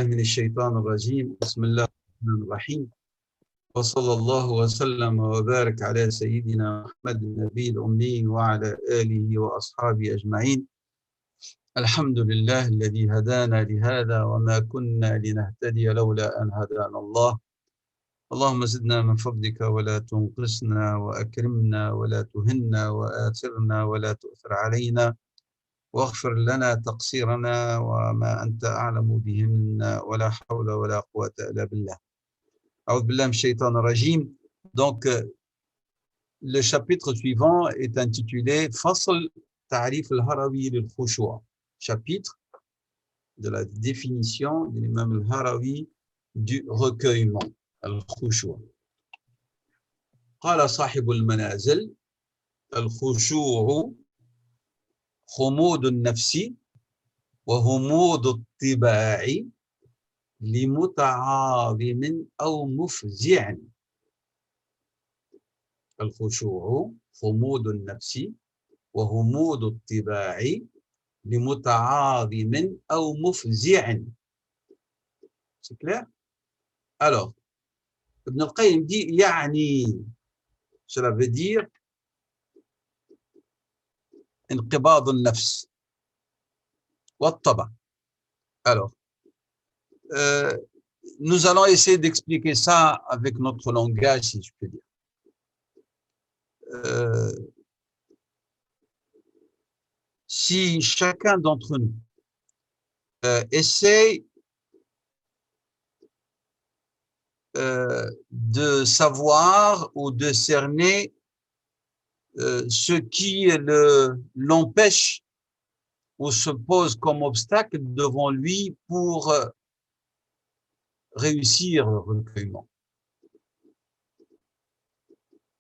من الشيطان الرجيم بسم الله الرحمن الرحيم وصلى الله وسلم وبارك على سيدنا محمد النبي الأمي وعلى آله وأصحابه أجمعين. الحمد لله الذي هدانا لهذا وما كنا لنهتدي لولا أن هدانا الله. اللهم زدنا من فضلك ولا تنقصنا وأكرمنا ولا تهنا وآثرنا ولا تؤثر علينا واغفر لنا تقصيرنا وما أنت أعلم به منا ولا حول ولا قوة إلا بالله. أعوذ بالله من الشيطان الرجيم. Donc, le chapitre suivant est intitulé Fasl Ta'rif al-Harawi lil-Khushu', chapitre de la définition de l'imam al-Harawi du recueillement, al-Khushu'. قال صاحب المنازل الخشوع خمود النفس وهمود الطباع لمتعاظم أو مفزع. الخشوع خمود النفس وهمود الطباع لمتعاظم أو مفزع. C'est clair? Alors, Ibn al-Qayyim dit يعني, cela veut dire انقباض النفس والطبع. Alors, nous allons essayer d'expliquer ça avec notre langage, si je peux dire. Si chacun d'entre nous essaye de savoir ou de cerner ce qui l'empêche ou se pose comme obstacle devant lui pour réussir le recueillement,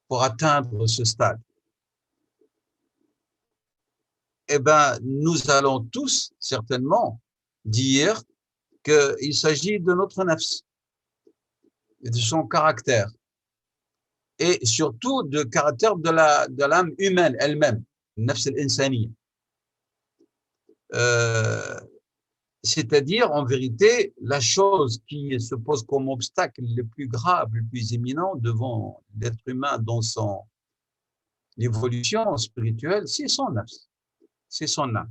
pour atteindre ce stade. Eh bien, nous allons tous certainement dire qu'il s'agit de notre nafs et de son caractère, et surtout du caractère de l'âme humaine elle-même, nafs al-insaniya. C'est-à-dire, en vérité, la chose qui se pose comme obstacle le plus grave, le plus éminent devant l'être humain dans son évolution spirituelle, c'est son nafs, c'est son âme.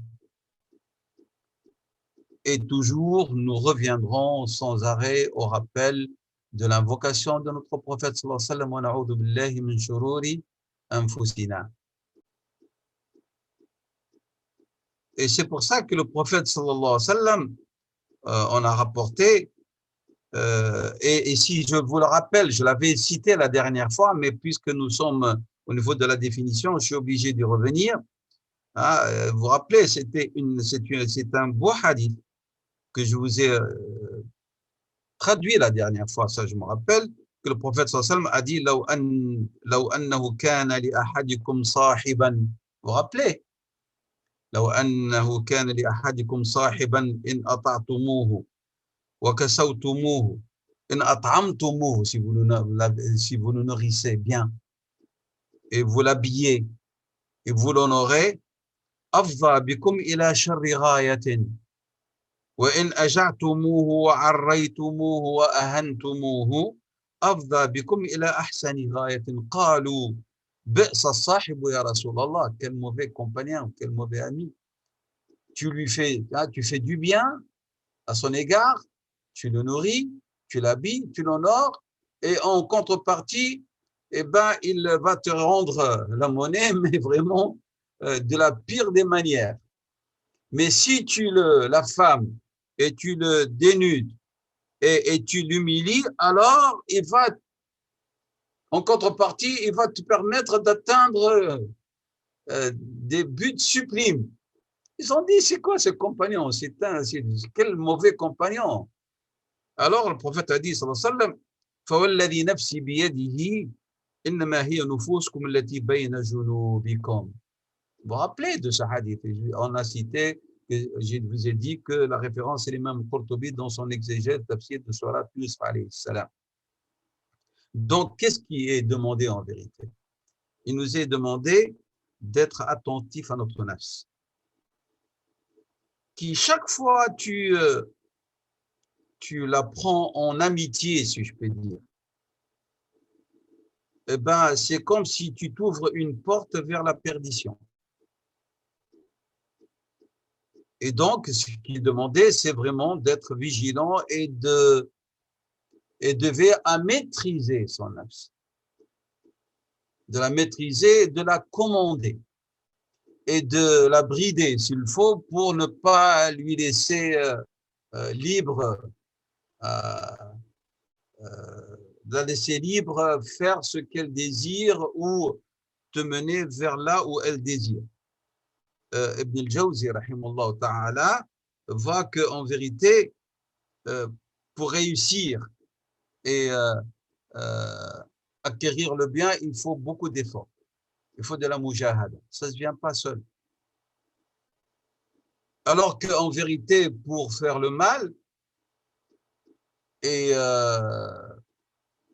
Et toujours, nous reviendrons sans arrêt au rappel de l'invocation de notre prophète sallallahu alayhi wa sallam, wa na'udhu billahi min shururi anfusina. Et c'est pour ça que le prophète sallallahu alayhi wa sallam, on a rapporté, et si je vous le rappelle, je l'avais cité la dernière fois, mais puisque nous sommes au niveau de la définition, je suis obligé d'y revenir. Vous vous rappelez, c'est un beau hadith que je vous ai traduit la dernière fois, ça je me rappelle, que le prophète sallallahu alayhi wa sallam a dit لو أنه كان لأحدكم صاحبا, vous vous rappelez, لو أنه كان لأحدكم صاحبا إن أطعتموه وكسوتموه إن أطعمتموه, si vous le nourrissez bien et vous l'habillez et vous l'honorez, أفضى بكم إلى شر غاية وإن أجعتموه وعريتموه وأهنتموه أفضى بكم إلى أحسن غاية. قالوا بئس الصاحب يا رسول الله. Quel mauvais compagnon, quel mauvais ami. Tu fais du bien à son égard, tu le nourris, tu l'habilles, tu l'honores, et en contrepartie, eh ben, il va te rendre la monnaie, mais vraiment de la pire des manières. Mais si tu l'affames et tu le dénudes et tu l'humilies, alors il va, en contrepartie, il va te permettre d'atteindre des buts sublimes. Ils ont dit, c'est quoi ce compagnon? Quel mauvais compagnon. Alors le prophète a dit, sallallahu alayhi wa sallam, فَوَالَّذِي نَفْسِي بِيَدِهِ إِنَّمَا هِيَ نُفُوسُكُمُ الَّتِي بَيْنَ جُنُوبِكُم. Vous vous rappelez de ce hadith? On a cité, je vous ai dit que la référence est l'imam Qurtubi dans son exégèse tafsir de Surat Yusuf alayhi salam. Donc, qu'est-ce qui est demandé en vérité? Il nous est demandé d'être attentif à notre nafs. Qui chaque fois tu tu la prends en amitié, si je peux dire, eh ben, c'est comme si tu t'ouvres une porte vers la perdition. Et donc, ce qu'il demandait, c'est vraiment d'être vigilant et de veiller à maîtriser son nafs, de la maîtriser, de la commander et de la brider s'il faut pour ne pas lui laisser libre, de la laisser libre faire ce qu'elle désire ou te mener vers là où elle désire. Ibn al-Jawzi, rahimahullah ta'ala, voit qu'en vérité, pour réussir et acquérir le bien, il faut beaucoup d'efforts. Il faut de la mujahada. Ça ne se vient pas seul. Alors qu'en vérité, pour faire le mal et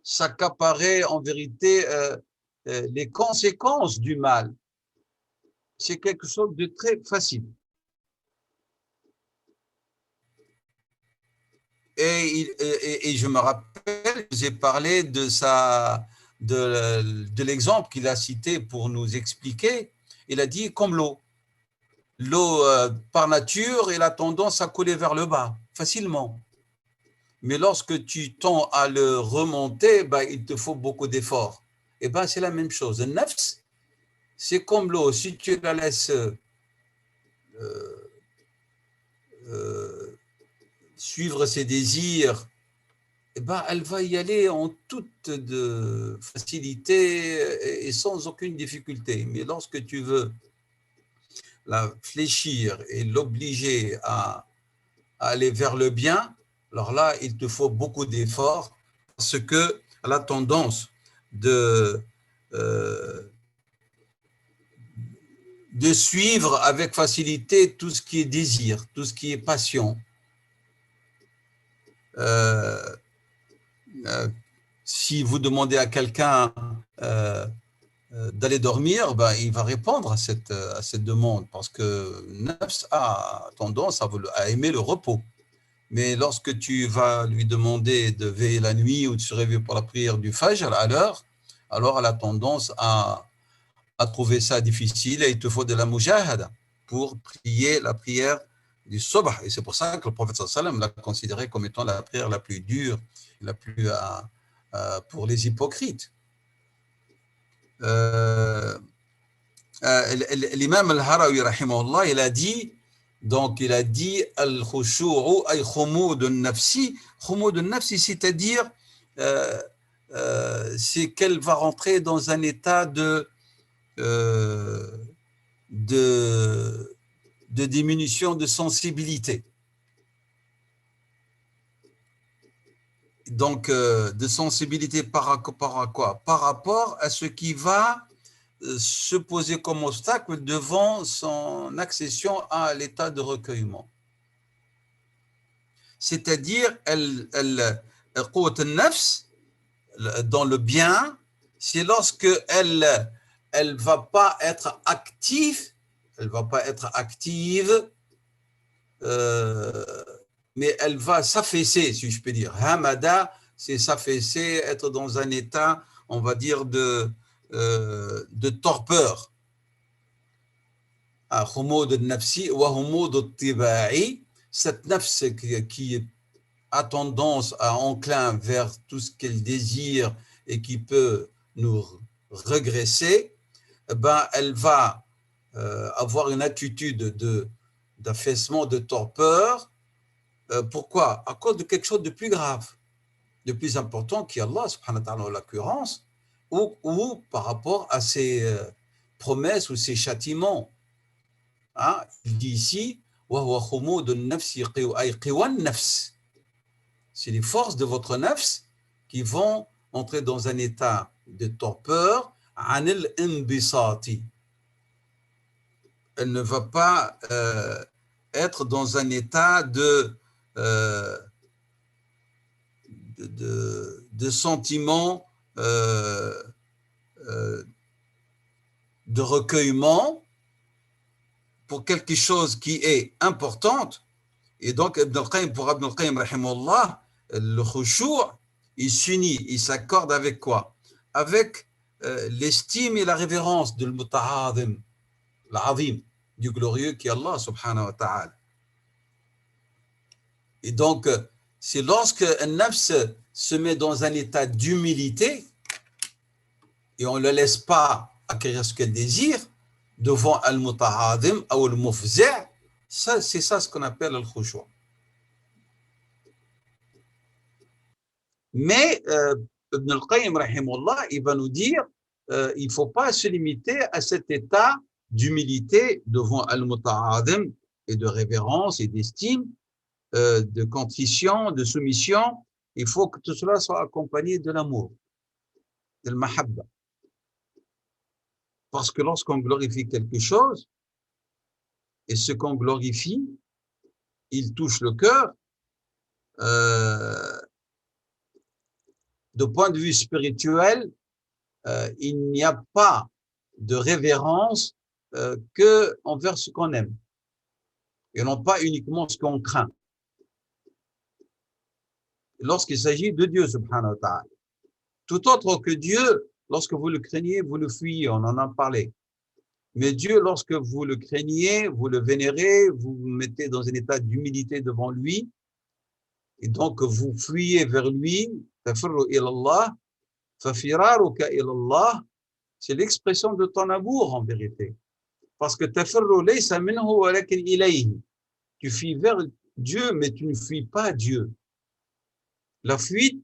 s'accaparer en vérité les conséquences du mal, c'est quelque chose de très facile. Et je me rappelle, j'ai parlé de l'exemple qu'il a cité pour nous expliquer. Il a dit comme l'eau. L'eau, par nature, elle a tendance à couler vers le bas, facilement. Mais lorsque tu tends à le remonter, ben, il te faut beaucoup d'efforts. Et ben, c'est la même chose. Le nafs, c'est comme l'eau. Si tu la laisses suivre ses désirs, eh ben, elle va y aller en toute de facilité et sans aucune difficulté. Mais lorsque tu veux la fléchir et l'obliger à aller vers le bien, alors là, il te faut beaucoup d'efforts parce qu'elle a tendance euh, de suivre avec facilité tout ce qui est désir, tout ce qui est passion. Euh, euh, si vous demandez à quelqu'un d'aller dormir, ben, il va répondre à cette demande parce que Nafs a tendance à aimer le repos. Mais lorsque tu vas lui demander de veiller la nuit ou de se réveiller pour la prière du Fajr à l'heure, alors elle a tendance à trouver ça difficile et il te faut de la mujahada pour prier la prière du Subh. Et c'est pour ça que le prophète sallam l'a considéré comme étant la prière la plus dure, la plus pour les hypocrites. L'imam al-Harawi, rahimahullah, il a dit, donc il a dit al-khushu'u ay khumud al-nafsi. Khumud al-nafsi, c'est-à-dire c'est qu'elle va rentrer dans un état euh, de, de diminution de sensibilité. Donc, de sensibilité par rapport à quoi? Par rapport à ce qui va se poser comme obstacle devant son accession à l'état de recueillement. C'est-à-dire, dans le bien, c'est lorsque elle va pas être active, elle va pas être active, mais elle va s'affaisser, si je peux dire. Hamada, c'est s'affaisser, être dans un état, on va dire, de torpeur. Cette nafs qui a tendance à enclin vers tout ce qu'elle désire et qui peut nous regresser, ben, elle va avoir une attitude d'affaissement, de torpeur. Pourquoi? À cause de quelque chose de plus grave, de plus important qui est Allah, subhanahu wa ta'ala, en l'occurrence, ou par rapport à ses promesses ou ses châtiments. Hein? Il dit ici, c'est les forces de votre nafs qui vont entrer dans un état de torpeur. Elle ne va pas être dans un état de sentiment de recueillement pour quelque chose qui est importante. Et donc, pour Ibn al-Qayyim, rahimahullah, le khushu', il s'unit, il s'accorde avec quoi? Avec l'estime et la révérence de l'muta'adhim, l'azim, du glorieux qui est Allah subhanahu wa ta'ala. Et donc, c'est lorsque un nafs se met dans un état d'humilité et on ne le laisse pas acquérir ce qu'elle désire devant al-muta'adhim ou al-mufzi', c'est ça ce qu'on appelle le khushu'. Mais Ibn al-Qayyim, rahimahullah, il va nous dire il ne faut pas se limiter à cet état d'humilité devant al-muta'adhim et de révérence et d'estime, de contrition, de soumission. Il faut que tout cela soit accompagné de l'amour, de l'mahabba. Parce que lorsqu'on glorifie quelque chose, et ce qu'on glorifie, il touche le cœur, de point de vue spirituel, il n'y a pas de révérence que envers ce qu'on aime, et non pas uniquement ce qu'on craint. Lorsqu'il s'agit de Dieu, subhanahu wa ta'ala. Tout autre que Dieu, lorsque vous le craignez, vous le fuyez, on en a parlé. Mais Dieu, lorsque vous le craignez, vous le vénérez, vous vous mettez dans un état d'humilité devant lui, et donc vous fuyez vers lui, tafirru ilallah, fafiraruka ilallah, c'est l'expression de ton amour en vérité. Parce que tafirru laysa minhu walakin ilayhi. Tu fuis vers Dieu, mais tu ne fuis pas Dieu. La fuite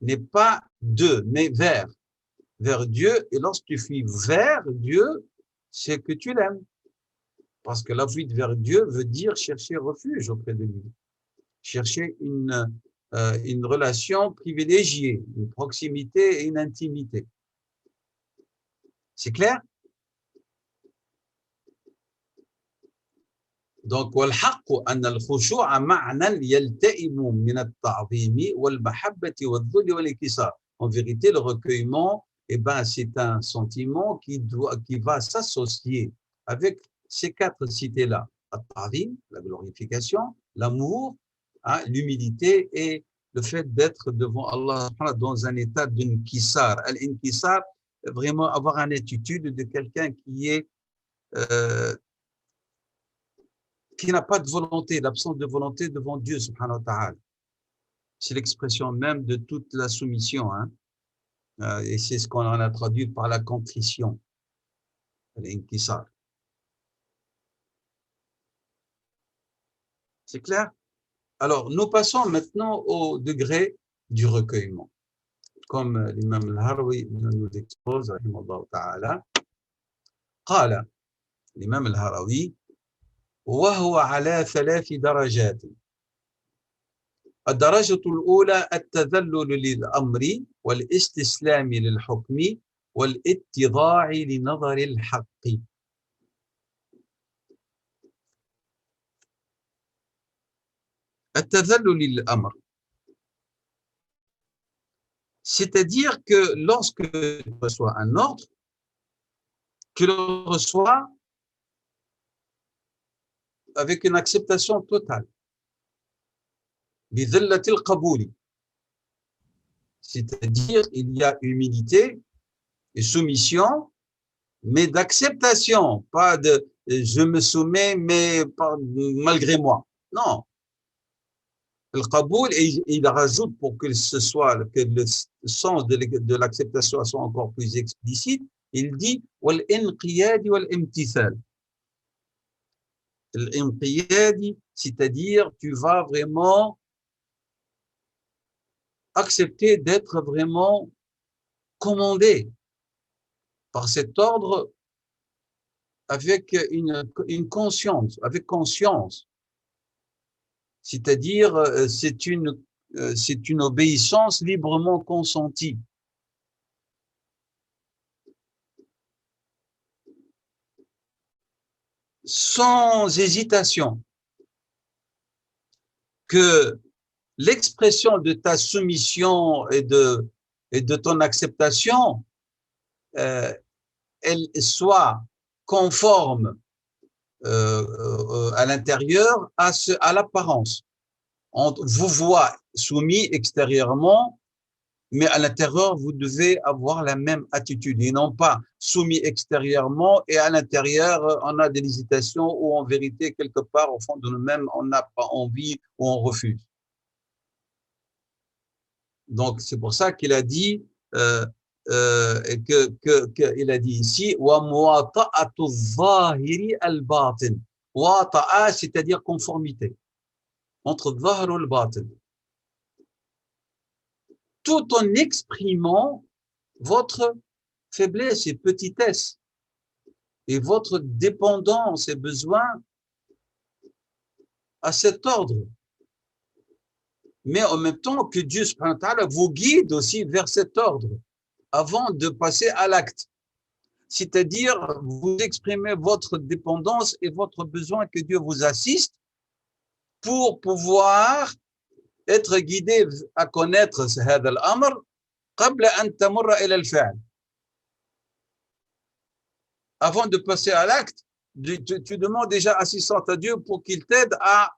n'est pas de, mais vers Dieu. Et lorsque tu fuis vers Dieu, c'est que tu l'aimes. Parce que la fuite vers Dieu veut dire chercher refuge auprès de lui. Chercher une relation privilégiée, une proximité et une intimité. C'est clair? Donc, والحق أن الخشوع معنى يلتئم من التعظيم والمحبة والذل والانكسار. En vérité, le recueillement, c'est un sentiment qui va s'associer avec ces quatre cités-là. At-ta'zim, la glorification, l'amour, l'humilité et le fait d'être devant Allah dans un état d'inkisar. Al-inkisar, vraiment avoir une attitude de quelqu'un qui n'a pas de volonté, l'absence de volonté devant Dieu, subhanahu wa ta'ala. C'est l'expression même de toute la soumission, et c'est ce qu'on en a traduit par la contrition, l'inkisar. C'est clair? Alors, nous passons maintenant au degré du recueillement. Comme l'imam al-Harawi nous expose, rahimahullah ta'ala, قال l'imam al-Harawi, وهو على 3 درجات. الدرجة الأولى التذلل للأمر والاستسلام للحكم والاتضاع لنظر الحق. التذلل للأمر, c'est-à-dire que lorsque tu reçois un ordre, tu le reçois avec une acceptation totale. Bidhallatil qabouli. C'est-à-dire, il y a humilité et soumission, mais d'acceptation, pas de je me soumets, mais malgré moi. Non. Le qaboul, il rajoute pour que le sens de l'acceptation soit encore plus explicite, il dit wal inqiyadi wal imtithal. L'inqiyadi, c'est-à-dire tu vas vraiment accepter d'être vraiment commandé par cet ordre avec une conscience, avec conscience. C'est-à-dire, c'est une obéissance librement consentie. Sans hésitation, que l'expression de ta soumission et de ton acceptation, elle soit conforme à l'intérieur à l'apparence. On vous voit soumis extérieurement, mais à l'intérieur, vous devez avoir la même attitude et non pas soumis extérieurement et à l'intérieur, on a des hésitations ou en vérité, quelque part, au fond de nous-mêmes, on n'a pas envie ou on refuse. Donc, c'est pour ça qu'il a dit, qu'il a dit ici, wa muwata'atu zahiri al-batin. Wata'a, c'est-à-dire conformité entre zahir et le batin. Tout en exprimant votre faiblesse et petitesse et votre dépendance et besoin à cet ordre. Mais en même temps que Dieu subhanahu wa ta'ala vous guide aussi vers cet ordre avant de passer à l'acte. C'est-à-dire, vous exprimez votre dépendance et votre besoin que Dieu vous assiste pour pouvoir être guidé à connaître ce هذا الأمر قبل أن تمر إلى الفعل. Avant de passer à l'acte, tu demandes déjà assistance à Dieu pour qu'il t'aide à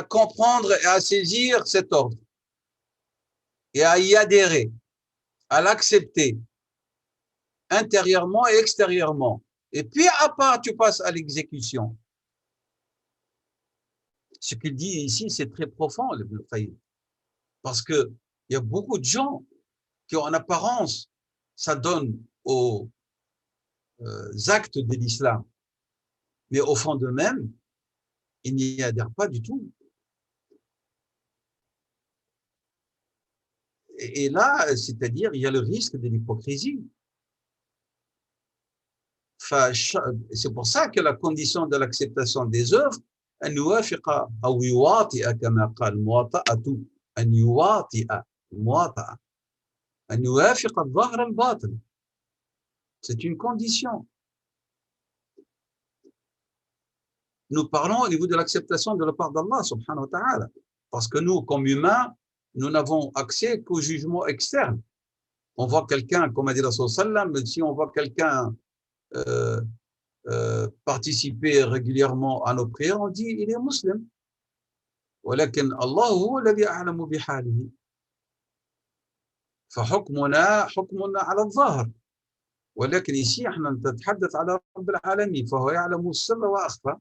comprendre et à saisir cet ordre et à y adhérer, à l'accepter intérieurement et extérieurement. Et puis, à part, tu passes à l'exécution. Ce qu'il dit ici, c'est très profond, le Fayed. Parce que il y a beaucoup de gens qui, en apparence, s'adonnent aux actes de l'islam. Mais au fond d'eux-mêmes, ils n'y adhèrent pas du tout. Et là, c'est-à-dire, il y a le risque de l'hypocrisie. C'est pour ça que la condition de l'acceptation des œuvres, أن يوافق أو يواطئ كما قال مواطأة أن يواطئ مواطأة أن يوافق الظاهر الباطن. C'est une condition. Nous parlons au niveau de l'acceptation de la part d'Allah subhanahu wa ta'ala. Parce que nous, comme humains, nous n'avons accès qu'au jugement externe. On voit quelqu'un, comme a dit Rasul sallam, si on voit quelqu'un participer régulièrement à nos prières, on dit il est musulman. ولكن الله هو الذي أعلم بحاله. فحكمنا حكمنا على الظاهر. ولكن ici احنا نتحدث على رب العالمين فهو يعلم السر وأخفى.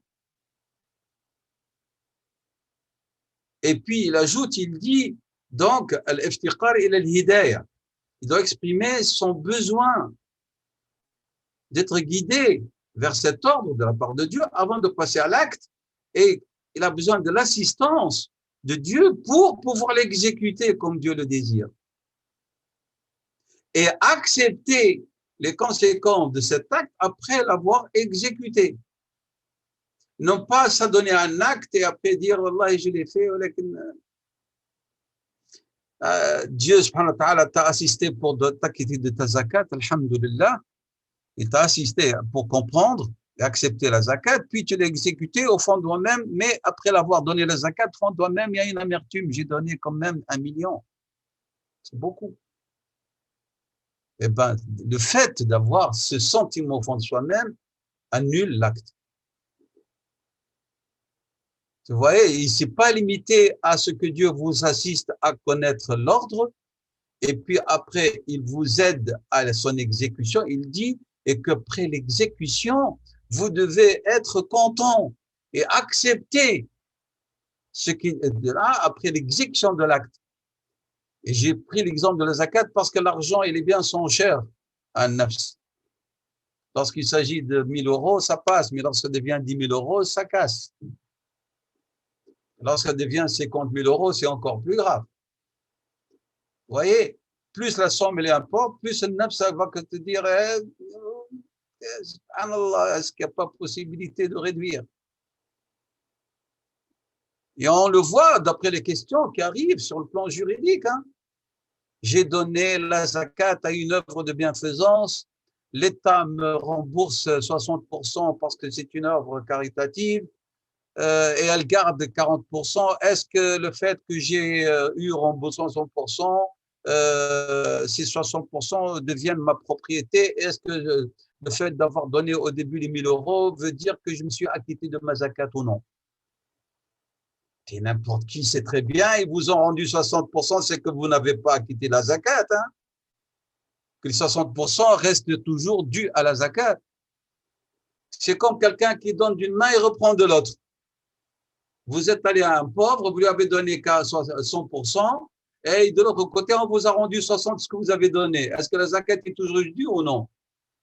Et puis il ajoute, il dit donc al-iftiqar ila al-hidayah. Il doit exprimer son besoin d'être guidé vers cet ordre de la part de Dieu avant de passer à l'acte, et il a besoin de l'assistance de Dieu pour pouvoir l'exécuter comme Dieu le désire. Et accepter les conséquences de cet acte après l'avoir exécuté. Non pas s'adonner à un acte et après dire Wallah, je l'ai fait, Dieu subhanahu wa ta'ala t'a assisté pour t'acquitter de ta zakat, alhamdulillah. Il t'a assisté pour comprendre et accepter la zakat, puis tu l'as exécuté au fond de toi-même, mais après l'avoir donné la zakat, au fond de toi-même, il y a une amertume. J'ai donné quand même 1 million. C'est beaucoup. Eh ben, le fait d'avoir ce sentiment au fond de soi-même annule l'acte. Vous voyez, il ne s'est pas limité à ce que Dieu vous assiste à connaître l'ordre, et puis après, il vous aide à son exécution. Il dit, et qu'après l'exécution, vous devez être content et accepter ce qui est là après l'exécution de l'acte. Et j'ai pris l'exemple de la zakat parce que l'argent et les biens sont chers à un nafs. Lorsqu'il s'agit de 1 000 euros, ça passe, mais lorsque ça devient 10 000 euros, ça casse. Lorsque ça devient 50 000 euros, c'est encore plus grave. Vous voyez, plus la somme elle est importante, plus le nafs va te dire subhanallah, est-ce qu'il n'y a pas possibilité de réduire? Et on le voit d'après les questions qui arrivent sur le plan juridique. Hein. J'ai donné la zakat à une œuvre de bienfaisance, l'État me rembourse 60% parce que c'est une œuvre caritative et elle garde 40%. Est-ce que le fait que j'ai eu remboursement 60%, ces 60% deviennent ma propriété? Est-ce que le fait d'avoir donné au début les 1000 euros veut dire que je me suis acquitté de ma zakat ou non. Et n'importe qui sait très bien, ils vous ont rendu 60%, c'est que vous n'avez pas acquitté la zakat. Hein, que les 60% restent toujours dus à la zakat. C'est comme quelqu'un qui donne d'une main et reprend de l'autre. Vous êtes allé à un pauvre, vous lui avez donné 100%, et de l'autre côté, on vous a rendu 60% de ce que vous avez donné. Est-ce que la zakat est toujours due ou non?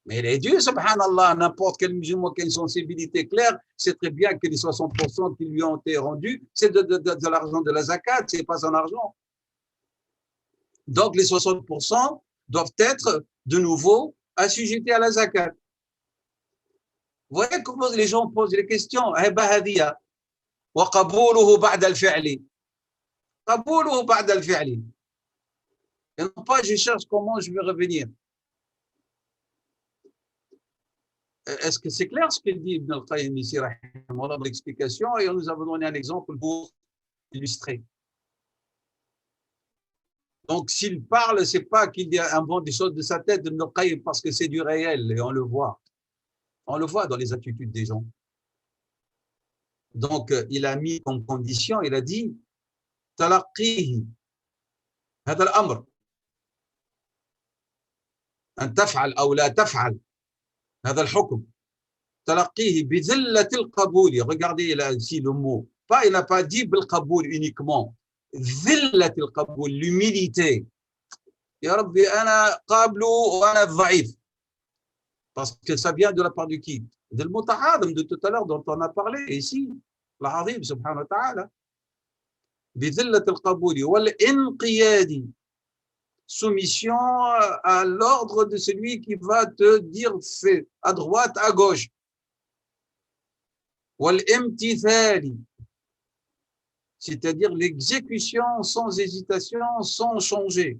Mais elle est due, subhanallah, n'importe quel musulman qui a une sensibilité claire, c'est très bien que les 60% qui lui ont été rendus, c'est de l'argent de la zakat, c'est pas son argent. Donc, les 60% doivent être de nouveau assujettis à la zakat. Vous voyez comment les gens posent les questions. وقبوله بعد الفعل قبوله بعد الفعل et non pas je cherche comment je vais revenir. Est-ce que c'est clair ce qu'il dit Ibn al-Qayyim ici, dans l'explication, et on nous a donné un exemple pour illustrer. Donc s'il parle, c'est pas qu'il invente des choses de sa tête, Ibn al-Qayyim, parce que c'est du réel et on le voit dans les attitudes des gens. Donc il a mis comme condition, il a dit تلقيه هذا الأمر أن تفعل أو لا تفعل هذا الحكم تلقيه بذلة القبول. Regardez là ici le mot. Il n'a pas dit بالقبول uniquement. ذلة القبول, l'humilité. يا ربي أنا قابله وأنا ضعيف. Parce que ça vient de la part de qui? De المتعاظم de tout à l'heure dont on a parlé ici. العظيم سبحانه وتعالى. بذلة القبول والانقياد. Soumission à l'ordre de celui qui va te dire fais à droite, à gauche. والامتثال, c'est-à-dire l'exécution sans hésitation, sans changer.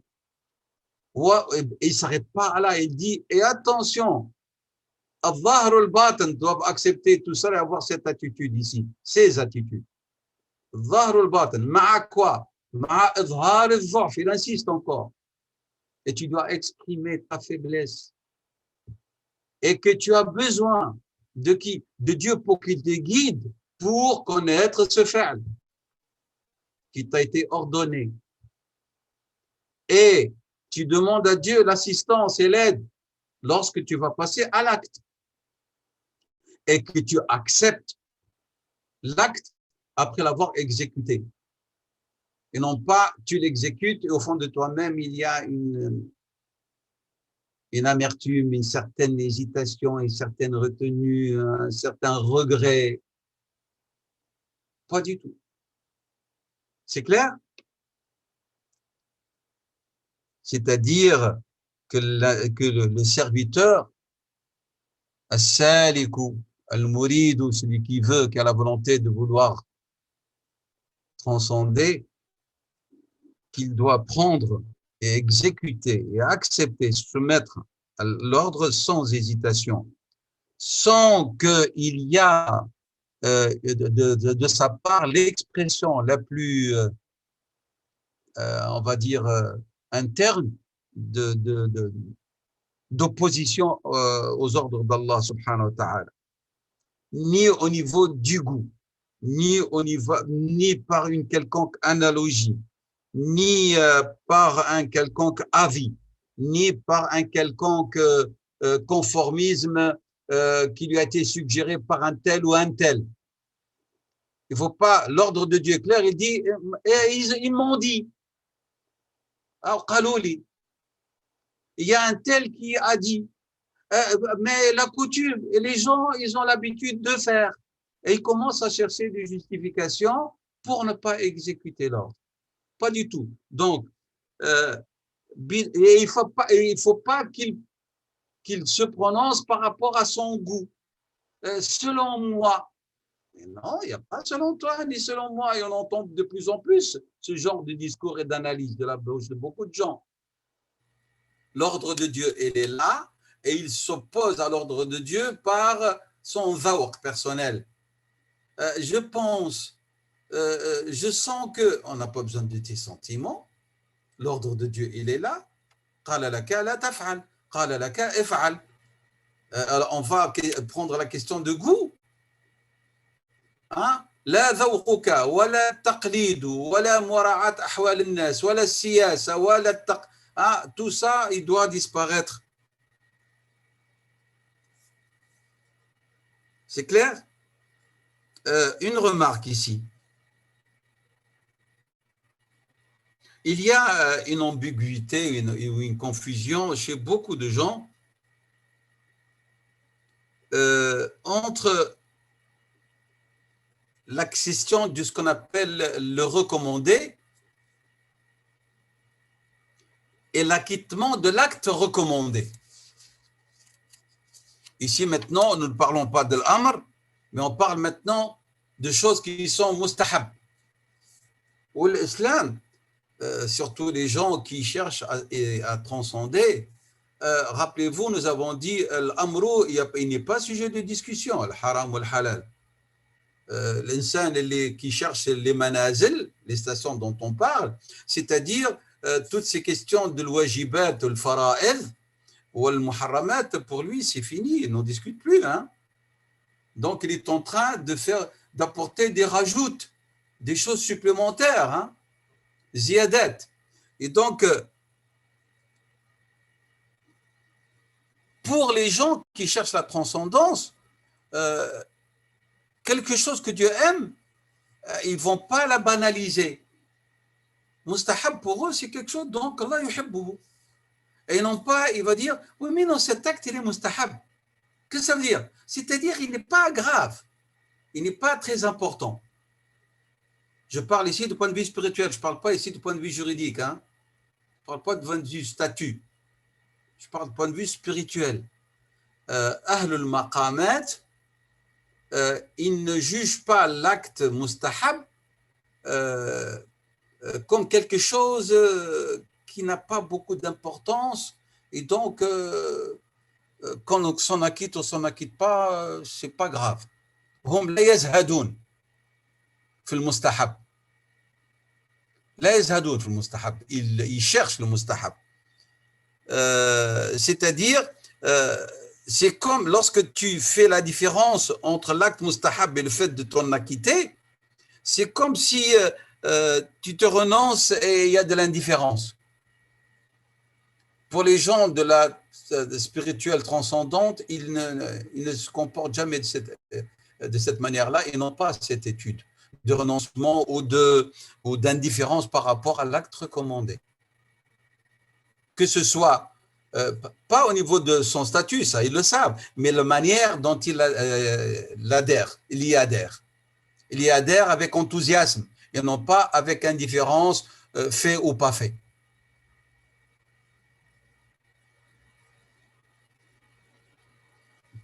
Et il ne s'arrête pas là, il dit, et attention, الظاهر والباطن doivent accepter tout ça et avoir cette attitude ici, ces attitudes. الظاهر والباطن, مع quoi? مع إظهار الضعف, il insiste encore. Et tu dois exprimer ta faiblesse. Et que tu as besoin de qui? De Dieu pour qu'il te guide pour connaître ce fi'l qui t'a été ordonné. Et tu demandes à Dieu l'assistance et l'aide lorsque tu vas passer à l'acte. Et que tu acceptes l'acte après l'avoir exécuté. Et non pas tu l'exécutes et au fond de toi-même il y a une amertume, une certaine hésitation, une certaine retenue, un certain regret. Pas du tout. C'est clair? C'est-à-dire que le serviteur, as-saliku, al-muridu, celui qui veut, qui a la volonté de vouloir transcender, qu'il doit prendre et exécuter et accepter, se mettre à l'ordre sans hésitation, sans qu'il y a de sa part l'expression la plus, on va dire, interne d'opposition aux ordres d'Allah subhanahu wa ta'ala, ni au niveau du goût, ni par une quelconque analogie, ni par un quelconque avis, ni par un quelconque conformisme qui lui a été suggéré par un tel ou un tel. Il ne faut pas, l'ordre de Dieu est clair, il dit, ils m'ont dit, il y a un tel qui a dit, mais la coutume, et les gens, ils ont l'habitude de faire. Et ils commencent à chercher des justifications pour ne pas exécuter l'ordre. Pas du tout. Donc, il faut pas qu'il se prononce par rapport à son goût. Selon moi, mais non, il n'y a pas selon toi ni selon moi. Et on entend de plus en plus ce genre de discours et d'analyse de la bouche de beaucoup de gens. L'ordre de Dieu, il est là et il s'oppose à l'ordre de Dieu par son zawq personnel. Je pense, je sens qu'on n'a pas besoin de tes sentiments. L'ordre de Dieu, il est là. قال لك لا تفعل قال لك افعل. Alors on va prendre la question de goût. Hein? لا ذوقك ولا التقليد ولا مراعاة أحوال الناس ولا السياسة ولا tout ça, il doit disparaître. C'est clair? Une remarque ici. Il y a une ambiguïté, une confusion chez beaucoup de gens entre la question de ce qu'on appelle le recommandé et l'acquittement de l'acte recommandé. Ici maintenant, nous ne parlons pas de l'amr, mais on parle maintenant de choses qui sont mustahab. Ou l'islam, surtout les gens qui cherchent à transcender, rappelez-vous, nous avons dit l'amru, il n'est pas sujet de discussion, le haram ou le halal. L'insan qui cherche les manazil, les stations dont on parle, c'est-à-dire toutes ces questions de l'wajibat, le fara'id ou le muharramat, pour lui c'est fini, il n'en discute plus. Hein. Donc il est en train d'apporter des rajoutes, des choses supplémentaires, hein, ziyadat. Et donc pour les gens qui cherchent la transcendance, quelque chose que Dieu aime, ils ne vont pas la banaliser. Mustahab pour eux, c'est quelque chose dont Allah yuhibbuhu. Et non pas, il va dire, oui, mais non, cet acte, il est mustahab. Qu'est-ce que ça veut dire? C'est-à-dire, il n'est pas grave, il n'est pas très important. Je parle ici du point de vue spirituel, je ne parle pas ici du point de vue juridique. Hein. Je ne parle pas du point de vue statut. Je parle du point de vue spirituel. Ahlul maqamat, ils ne jugent pas l'acte mustahab comme quelque chose qui n'a pas beaucoup d'importance et donc quand on s'en acquitte ou s'en acquitte pas, c'est pas grave. هم لا يزهدون في المستحب. لا يزهدون في المستحب. Ils cherchent le mustahab. C'est-à-dire, c'est comme lorsque tu fais la différence entre l'acte mustahab et le fait de t'en acquitter, c'est comme si tu te renonces et il y a de l'indifférence. Pour les gens de la spirituelle transcendante, ils ne se comportent jamais de cette manière-là et n'ont pas cette étude de renoncement ou d'indifférence par rapport à l'acte recommandé. Que ce soit, pas au niveau de son statut, ça ils le savent, mais la manière dont il adhère, il y adhère. Il y adhère avec enthousiasme et non pas avec indifférence, fait ou pas fait.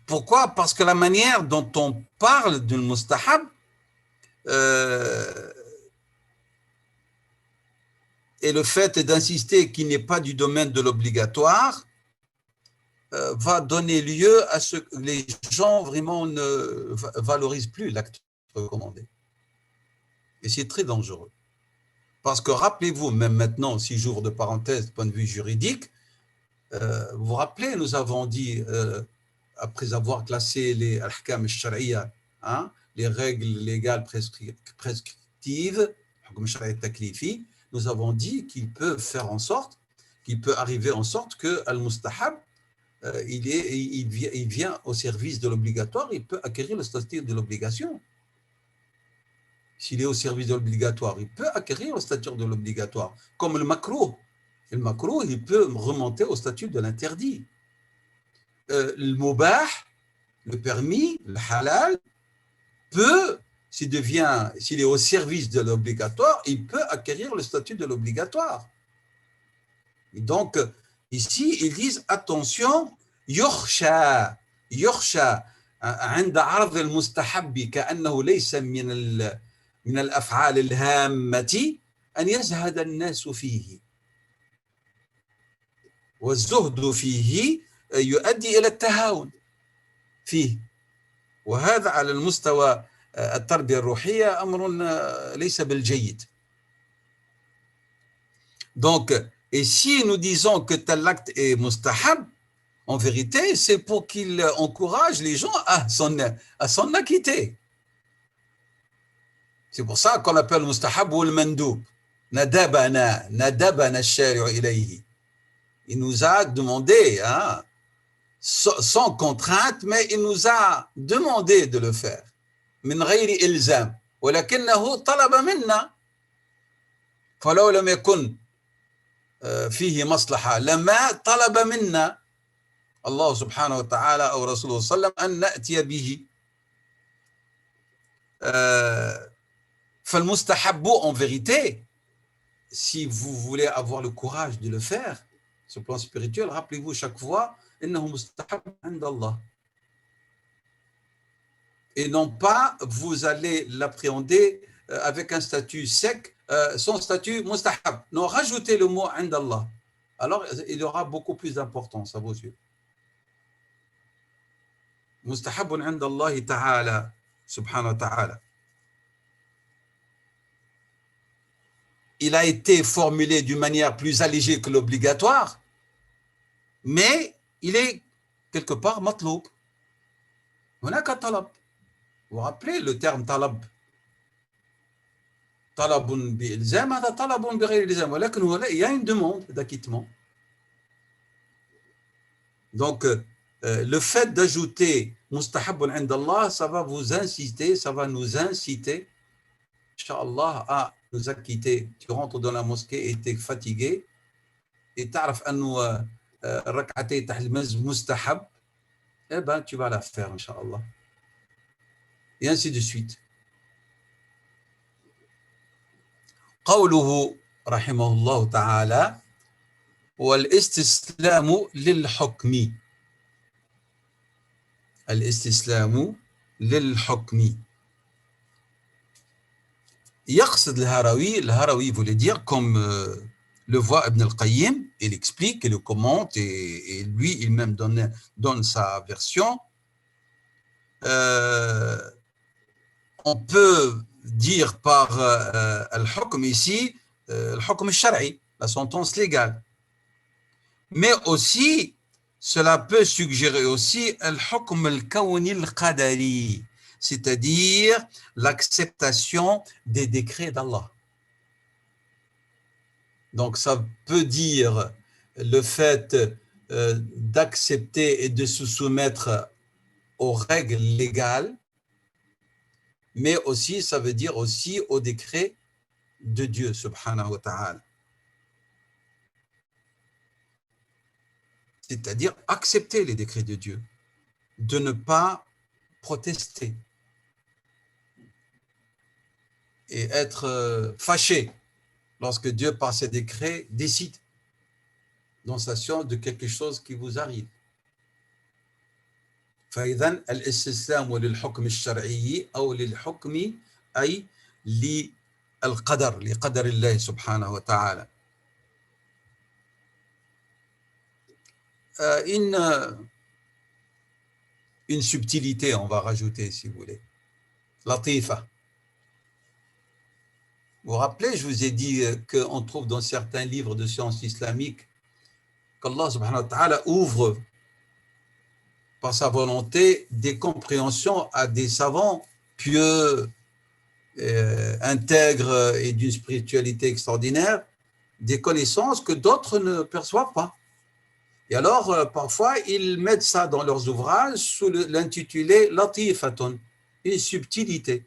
Pourquoi? Parce que la manière dont on parle d'une mustahab et le fait d'insister qu'il n'est pas du domaine de l'obligatoire va donner lieu à ce que les gens vraiment ne valorisent plus l'acte recommandé. Et c'est très dangereux. Parce que rappelez-vous, même maintenant, si j'ouvre de parenthèses du point de vue juridique, vous vous rappelez, nous avons dit, après avoir classé les ahkam al-shari'a, hein, les règles légales prescriptives, nous avons dit qu'il peut faire en sorte, qu'il peut arriver en sorte que al-mustahab, il vient au service de l'obligatoire, il peut acquérir le statut de l'obligation. S'il est au service de l'obligatoire, il peut acquérir le statut de l'obligatoire, comme le makrouh. Le makrouh, il peut remonter au statut de l'interdit. Le mubah, le permis, le halal, peut, s'il est au service de l'obligatoire, il peut acquérir le statut de l'obligatoire. Et donc, ici, ils disent, attention, yukhsha, عند عرض المستحب كأنه ليس من الأفعال الهامة أن يزهد الناس فيه والزهد فيه يؤدي إلى التهاون فيه وهذا على المستوى التربية الروحية أمر ليس بالجيد. Donc, et si nous disons que tel acte est mustahab, en vérité, c'est pour qu'il encourage les gens à s'en acquitter. C'est pour ça qu'on appelle le mustahab ou le mandoub. Nadabana shari'u ilayhi. Il nous a demandé, hein, sans contrainte, mais il nous a demandé de le faire. من غير إلزام ولكنه طلب منا فلو لم يكن فيه مصلحة لما طلب منا الله سبحانه وتعالى أو رسوله صلى الله عليه وسلم أن نأتي به. فالمستحب en vérité, si vous voulez avoir le courage de le faire sur le plan spirituel, rappelez-vous chaque fois إنه مستحب عند الله. Et non pas vous allez l'appréhender avec un statut sec, son statut mustahab. Non, rajoutez le mot indallah. Alors, il aura beaucoup plus d'importance à vos yeux. Mustahabun indallah ta'ala, subhanahu wa ta'ala. Il a été formulé d'une manière plus allégée que l'obligatoire, mais il est quelque part matloub. هناك طلب. Vous vous rappelez le terme talab? Talabun bi'ilzam, هذا talabun bighayri ilzam. ولكن il y a une demande d'acquittement. Donc, le fait d'ajouter mustahabun indallah, ça va vous inciter, ça va nous inciter, Inch'Allah, à nous acquitter. Tu rentres dans la mosquée et tu es fatigué, et tu sais que rak'atay tahlimaz mustahab, eh ben, tu vas la faire, Inch'Allah. Et ainsi de suite. قوله رحمه الله تعالى والاستسلام للحكم. الاستسلام للحكم. يقصد الهروي voulait dire comme le voit Ibn al-Qayyim, il explique, il le commente et lui il même donne sa version. On peut dire par al-hukm ici, al-hukm al-shar'i, la sentence légale. Mais aussi, cela peut suggérer aussi al-hukm al-kawni al-qadari, c'est-à-dire l'acceptation des décrets d'Allah. Donc, ça peut dire le fait d'accepter et de se soumettre aux règles légales, mais aussi, ça veut dire aussi aux décrets de Dieu, subhanahu wa ta'ala. C'est-à-dire accepter les décrets de Dieu, de ne pas protester et être fâché lorsque Dieu, par ses décrets, décide dans sa science de quelque chose qui vous arrive. فإذن الاستسلام للحكم الشرعي أو للحكم أي للقدر لقدر الله سبحانه وتعالى. Une subtilité, on va rajouter si vous voulez. Latifa. Vous vous rappelez, je vous ai dit qu'on trouve dans certains livres de sciences islamiques qu'Allah subhanahu wa ta'ala ouvre par sa volonté des compréhensions à des savants pieux, intègres et d'une spiritualité extraordinaire, des connaissances que d'autres ne perçoivent pas. Et alors, parfois, ils mettent ça dans leurs ouvrages sous l'intitulé Latifatun, une subtilité.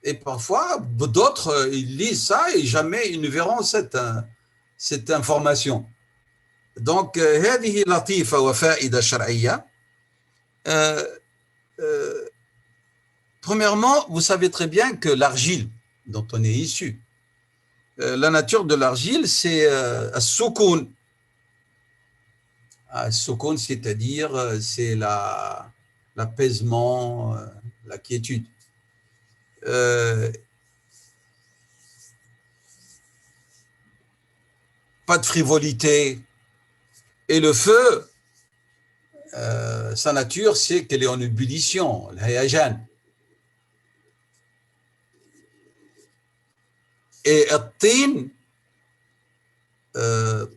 Et parfois, d'autres, ils lisent ça et jamais ils ne verront cette information. Donc, هذه لطيفة وفائدة شرعية. Premièrement, vous savez très bien que l'argile dont on est issu, la nature de l'argile, c'est as-sukun. As-sukun, c'est-à-dire c'est l'apaisement, la quiétude. Pas de frivolité. Et le feu, sa nature, c'est qu'elle est en ébullition, l'hayajan. Et at-tin,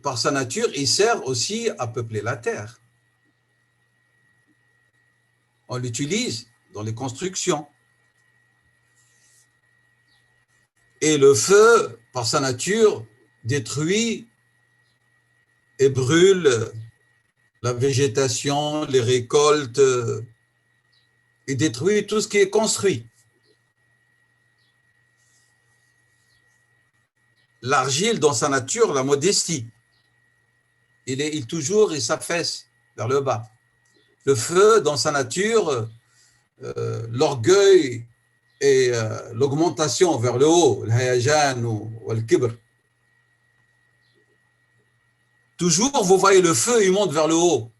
par sa nature, il sert aussi à peupler la terre. On l'utilise dans les constructions. Et le feu, par sa nature, détruit et brûle la végétation, les récoltes, et détruit tout ce qui est construit. L'argile, dans sa nature, la modestie. Il s'affaisse vers le bas. Le feu, dans sa nature, l'orgueil et l'augmentation vers le haut, le hayajan ou le kibr. Toujours, vous voyez le feu, il monte vers le haut.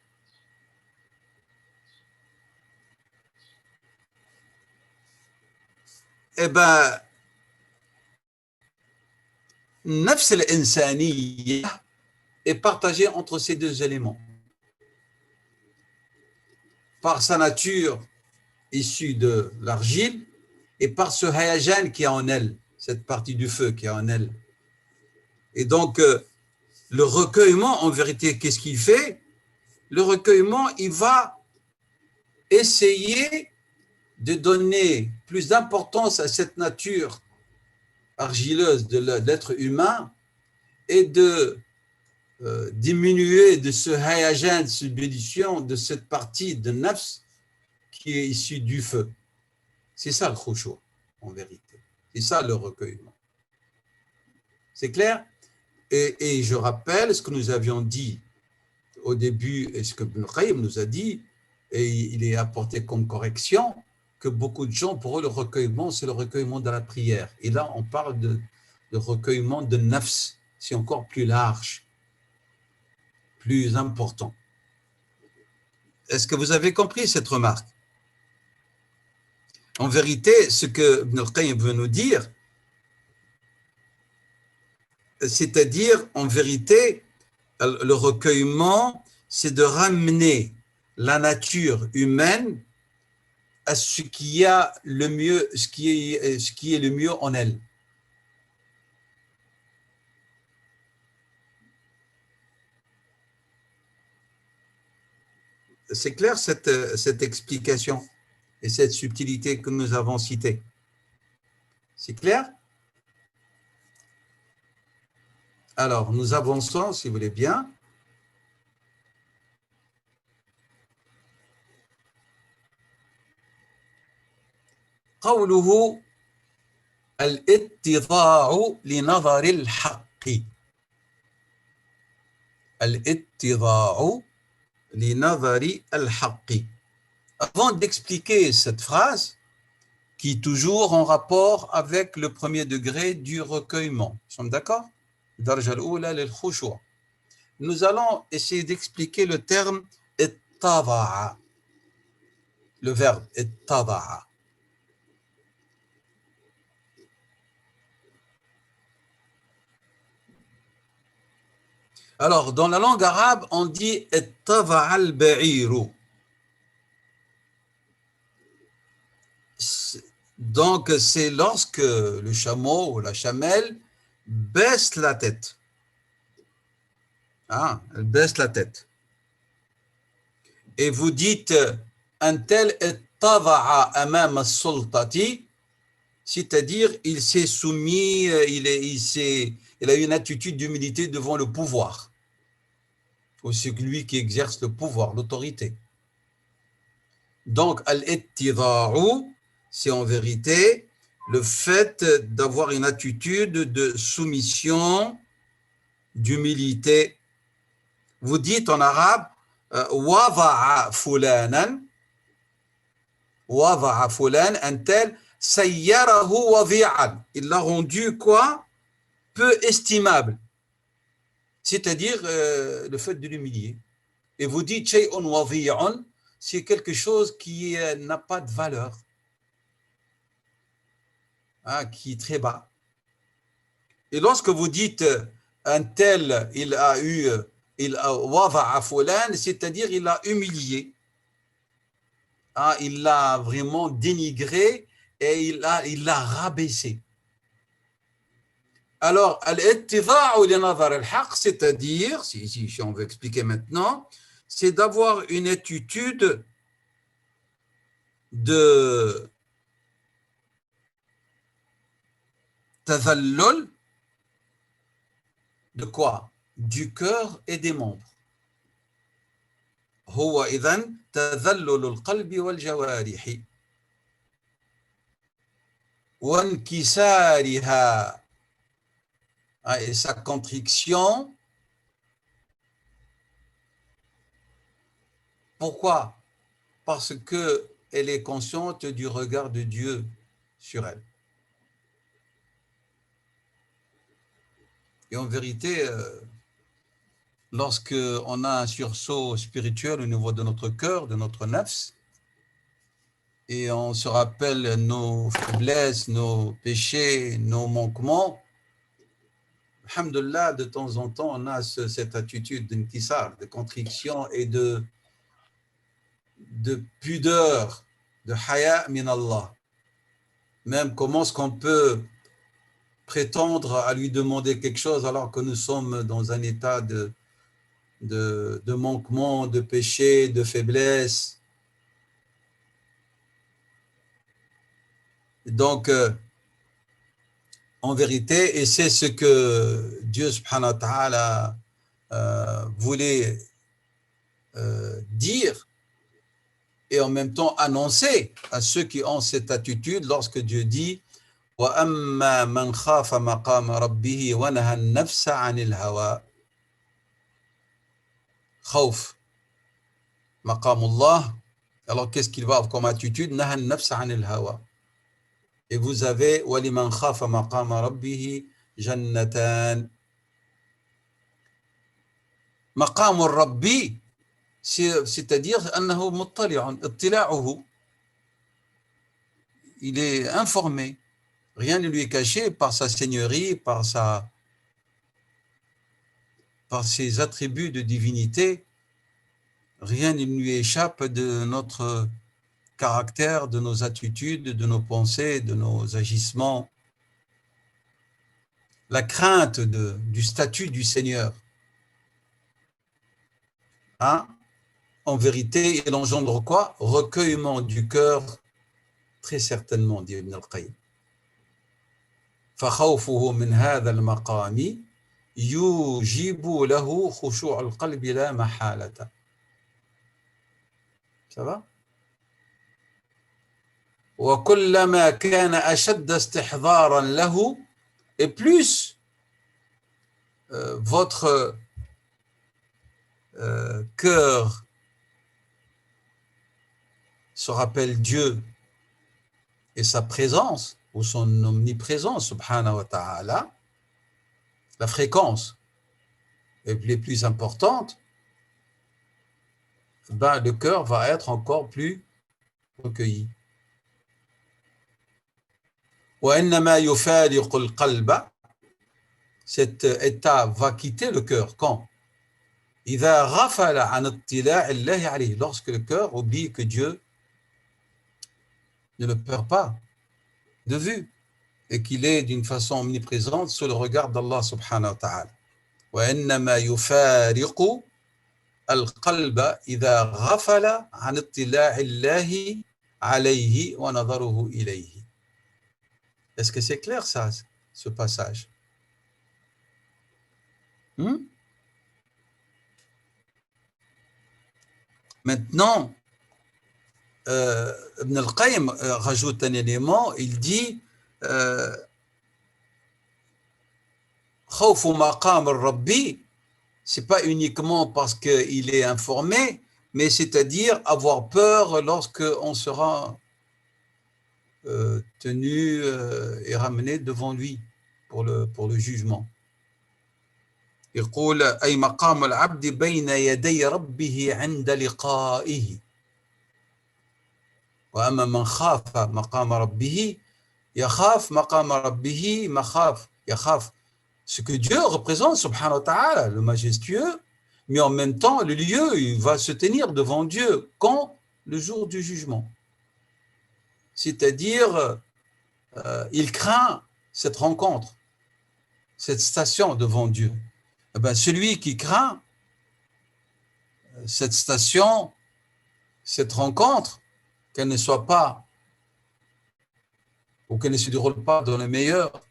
Eh bien, nafs al-insaniya est partagée entre ces deux éléments. Par sa nature issue de l'argile et par ce hayajan qui est en elle, cette partie du feu qui est en elle. Et donc, le recueillement, en vérité, qu'est-ce qu'il fait? Le recueillement, il va essayer de donner plus d'importance à cette nature argileuse de l'être humain et de diminuer de ce hayajan, de cette bédition, de cette partie de nafs qui est issue du feu. C'est ça le khushu', en vérité. C'est ça le recueillement. C'est clair? Et je rappelle ce que nous avions dit au début et ce que Ibn Qayyim nous a dit, et il est apporté comme correction, que beaucoup de gens, pour eux, le recueillement, c'est le recueillement de la prière. Et là, on parle de recueillement de nafs, c'est encore plus large, plus important. Est-ce que vous avez compris cette remarque? En vérité, ce que Ibn Qayyim veut nous dire, c'est-à-dire, en vérité, le recueillement, c'est de ramener la nature humaine à ce qui a le mieux, ce qui est le mieux en elle. C'est clair cette explication et cette subtilité que nous avons citée. C'est clair? Alors, nous avançons, si vous voulez bien. قوله الاتضاع لنظر الحق الاتضاع لنظر الحق. Avant d'expliquer cette phrase, qui est toujours en rapport avec le premier degré du recueillement, nous sommes d'accord? درجة الأولى للخشوع. Nous allons essayer d'expliquer le terme اتضع, le verbe اتضع. Alors, dans la langue arabe, on dit اتضع البعير. Donc, c'est lorsque le chameau ou la chamelle baisse la tête. Ah, elle baisse la tête. Et vous dites un tel اتضع أمام السلطة, c'est-à-dire il s'est soumis, il a une attitude d'humilité devant le pouvoir. Ou c'est lui qui exerce le pouvoir, l'autorité. Donc, al-ittida'u, c'est en vérité le fait d'avoir une attitude de soumission, d'humilité. Vous dites en arabe, wada'a fulanan, un tel, sayyarahu wadi'an. Il l'a rendu quoi? Peu estimable. C'est-à-dire le fait de l'humilier. Et vous dites, shay'un wadi'un, c'est quelque chose qui n'a pas de valeur, qui est très bas. Et lorsque vous dites un tel, il a wada'a fulan, c'est-à-dire il a humilié, il l'a vraiment dénigré et il l'a rabaissé. Alors, al-ittida'u li nazar al-haq, c'est-à-dire, si on veut expliquer maintenant, c'est d'avoir une attitude de tazallul, de quoi? Du cœur et des membres. هو إذن تذلل القلب والجوارح وانكسارها et sa contriction. Pourquoi? Parce qu'elle est consciente du regard de Dieu sur elle. Et en vérité, lorsque on a un sursaut spirituel au niveau de notre cœur, de notre nafs, et on se rappelle nos faiblesses, nos péchés, nos manquements, alhamdoulilah, de temps en temps, on a cette attitude d'inkisar, de contriction et de pudeur, de haya min Allah. Même comment est-ce qu'on peut prétendre à lui demander quelque chose alors que nous sommes dans un état de manquement, de péché, de faiblesse. Donc, en vérité, et c'est ce que Dieu subhanahu wa ta'ala voulait dire et en même temps annoncer à ceux qui ont cette attitude lorsque Dieu dit وَأَمَّا مَنْ خَافَ مَقَامَ رَبِّهِ وَنَهَى النَّفْسَ عَنِ الْهَوَى. Khawf, maqamullah. Alors qu'est-ce qu'il va avoir comme attitude? نَهَى النَّفْسَ عَنِ الْهَوَى. Et vous avez وَلِمَنْ خَافَ مَقَامَ رَبِّهِ جَنَّتَانِ. مقام الرب, c'est-à-dire أنه مطلع, اطلاعه, il est informé, rien ne lui est caché par sa seigneurie, par ses attributs de divinité, rien ne lui échappe de notre caractère, de nos attitudes, de nos pensées, de nos agissements. La crainte du statut du Seigneur, hein? En vérité, il engendre quoi? Recueillement du cœur, très certainement, dit Ibn al-Qayyim. فخوفه من هذا المقام يوجب له خشوع القلب لا محالة. Ça va? وكلما كان أشد استحضارا له, et plus votre cœur se rappelle Dieu et sa présence ou son omniprésence, subhanahu wa ta'ala, la fréquence est les plus importante, ben, le cœur va être encore plus recueilli. وإنما يفارق القلب, cet état va quitter le cœur quand? إذا غفل عن اطلاع الله عليه, lorsque le cœur oublie que Dieu ne le perd pas de vue et qu'il est d'une façon omniprésente sous le regard d'Allah subhanahu wa ta'ala. وإنما يفارق القلب إذا غفل عن اطلاع الله عليه ونظره إليه. Est-ce que c'est clair ça, ce passage? Maintenant, Ibn al-Qayyim rajoute un élément, il dit khawfu maqam al-Rabbi, c'est pas uniquement parce qu'il est informé, mais c'est-à-dire avoir peur lorsque on sera tenu et ramené devant lui pour le jugement. يقول أي مقام العبد بين يدي ربه عند لقائه. وأما من خاف مقام ربه يخاف مقام ربه مخاف. يخاف ce que Dieu représente, subhanahu wa ta'ala, le majestueux, mais en même temps, le lieu, il va se tenir devant Dieu quand? Le jour du jugement. C'est-à-dire, il craint cette rencontre. cette station devant Dieu. Eh bien, celui qui craint cette station, cette rencontre, qu'elle ne soit pas ou qu'elle ne se déroule pas dans le meilleur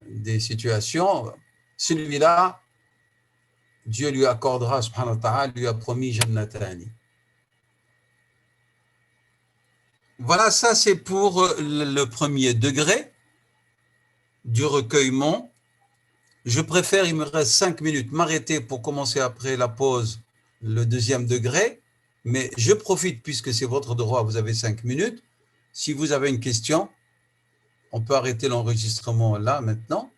des situations, celui-là, Dieu lui accordera, subhanahu wa ta'ala, lui a promis Jannatani. Voilà, ça c'est pour le premier degré du recueillement. Je préfère, il me reste 5 minutes, m'arrêter pour commencer après la pause, le deuxième degré, mais je profite puisque c'est votre droit, vous avez 5 minutes. Si vous avez une question, on peut arrêter l'enregistrement là maintenant.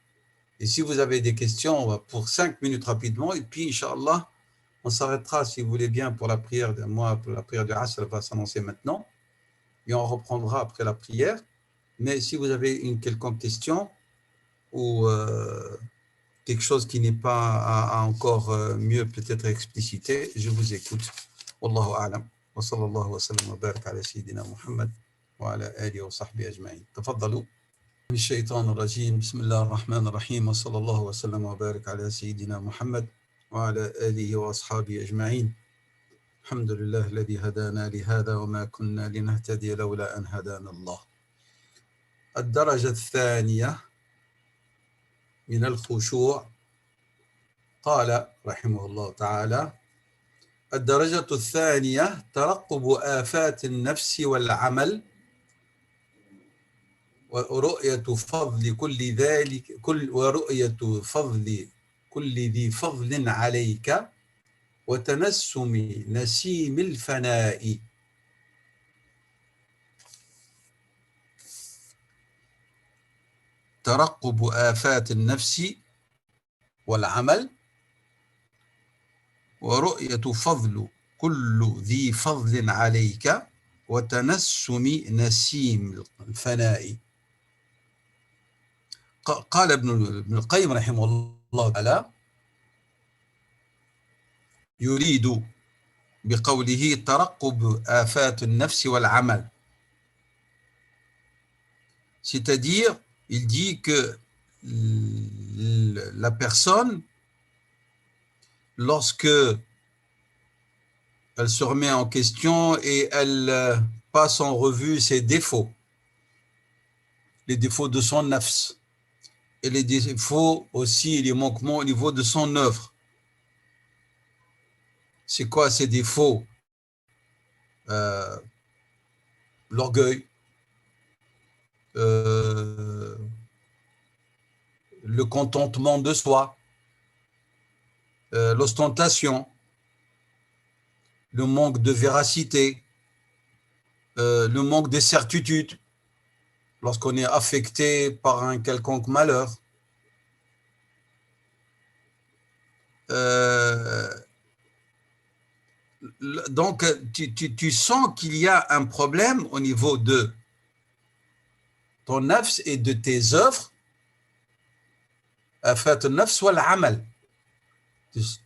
Et si vous avez des questions, pour 5 minutes rapidement, et puis Inch'Allah, on s'arrêtera si vous voulez bien pour la prière de moi, pour la prière du Asr, elle va s'annoncer maintenant. Et on reprendra après la prière. Mais si vous avez une quelconque question ou quelque chose qui n'est pas encore mieux peut-être explicité, je vous écoute. Wallahu a'lam. Wa sallallahu wa sallam wa barak ala sayyidina Muhammad wa ala alihi wa sahbihi ajma'in. Tafaddalu. من الشيطان الرجيم بسم الله الرحمن الرحيم وصلى الله وسلم وبارك على سيدنا محمد وعلى آله وأصحابه أجمعين الحمد لله الذي هدانا لهذا وما كنا لنهتدي لولا أن هدانا الله الدرجة الثانية من الخشوع قال رحمه الله تعالى الدرجة الثانية ترقب آفات النفس والعمل ورؤية فضل كل ذلك ورؤية فضل كل ذي فضل عليك وتنسم نسيم الفناء ترقب آفات النفس والعمل ورؤية فضل كل ذي فضل عليك وتنسم نسيم الفناء قال ابن القيم رحمه الله تعالى يريد بقوله ترقب آفات النفس والعمل, c'est-à-dire il dit que la personne, lorsque elle se remet en question et elle passe en revue ses défauts, les défauts de son nafs, et les défauts aussi, les manquements au niveau de son œuvre. C'est quoi ces défauts? L'orgueil, le contentement de soi, l'ostentation, le manque de véracité, le manque de certitude, lorsqu'on est affecté par un quelconque malheur. Donc, tu sens qu'il y a un problème au niveau de ton nafs et de tes œuvres.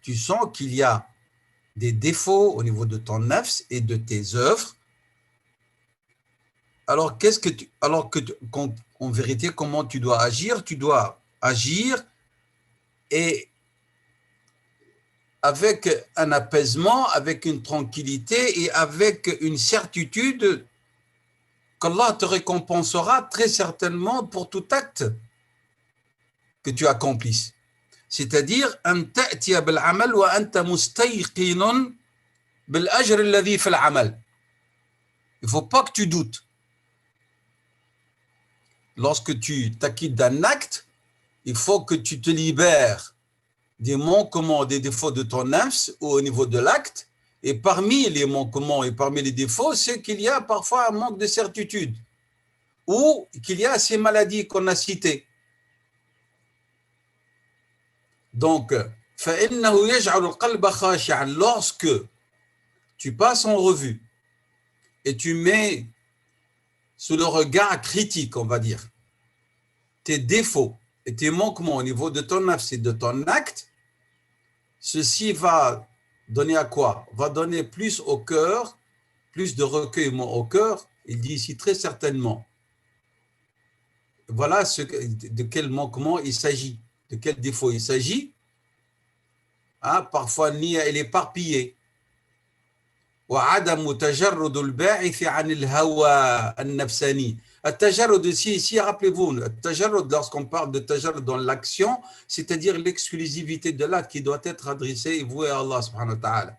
Tu sens qu'il y a des défauts au niveau de ton nafs et de tes œuvres. Alors, en vérité, comment tu dois agir? Tu dois agir et avec un apaisement, avec une tranquillité et avec une certitude qu'Allah te récompensera très certainement pour tout acte que tu accomplisses. C'est-à-dire, أن تأتي بالعمل وأنت مستيقن بالأجر الذي في العمل. Il ne faut pas que tu doutes. Lorsque tu t'acquittes d'un acte, il faut que tu te libères des manquements, des défauts de ton nafs au niveau de l'acte. Et parmi les manquements et parmi les défauts, c'est qu'il y a parfois un manque de certitude ou qu'il y a ces maladies qu'on a citées. Donc, فَإِنَّهُ يَجْعَلُ الْقَلْبَ خَاشِعًا, lorsque tu passes en revue et tu mets sous le regard critique, on va dire, tes défauts et tes manquements au niveau de ton nafs et de ton acte, ceci va donner à quoi? Va donner plus au cœur, plus de recueillement au cœur. Il dit ici très certainement voilà de quel manquement il s'agit, de quel défaut il s'agit. Hein, parfois, elle est éparpillée. وعدم تجرد الباعث عن الهوى النفساني. التجرد ici, rappelez-vous, le tajarrud, lorsqu'on parle de tajarrud dans l'action, c'est-à-dire l'exclusivité de l'acte qui doit être adressé et voué à Allah subhanahu wa ta'ala.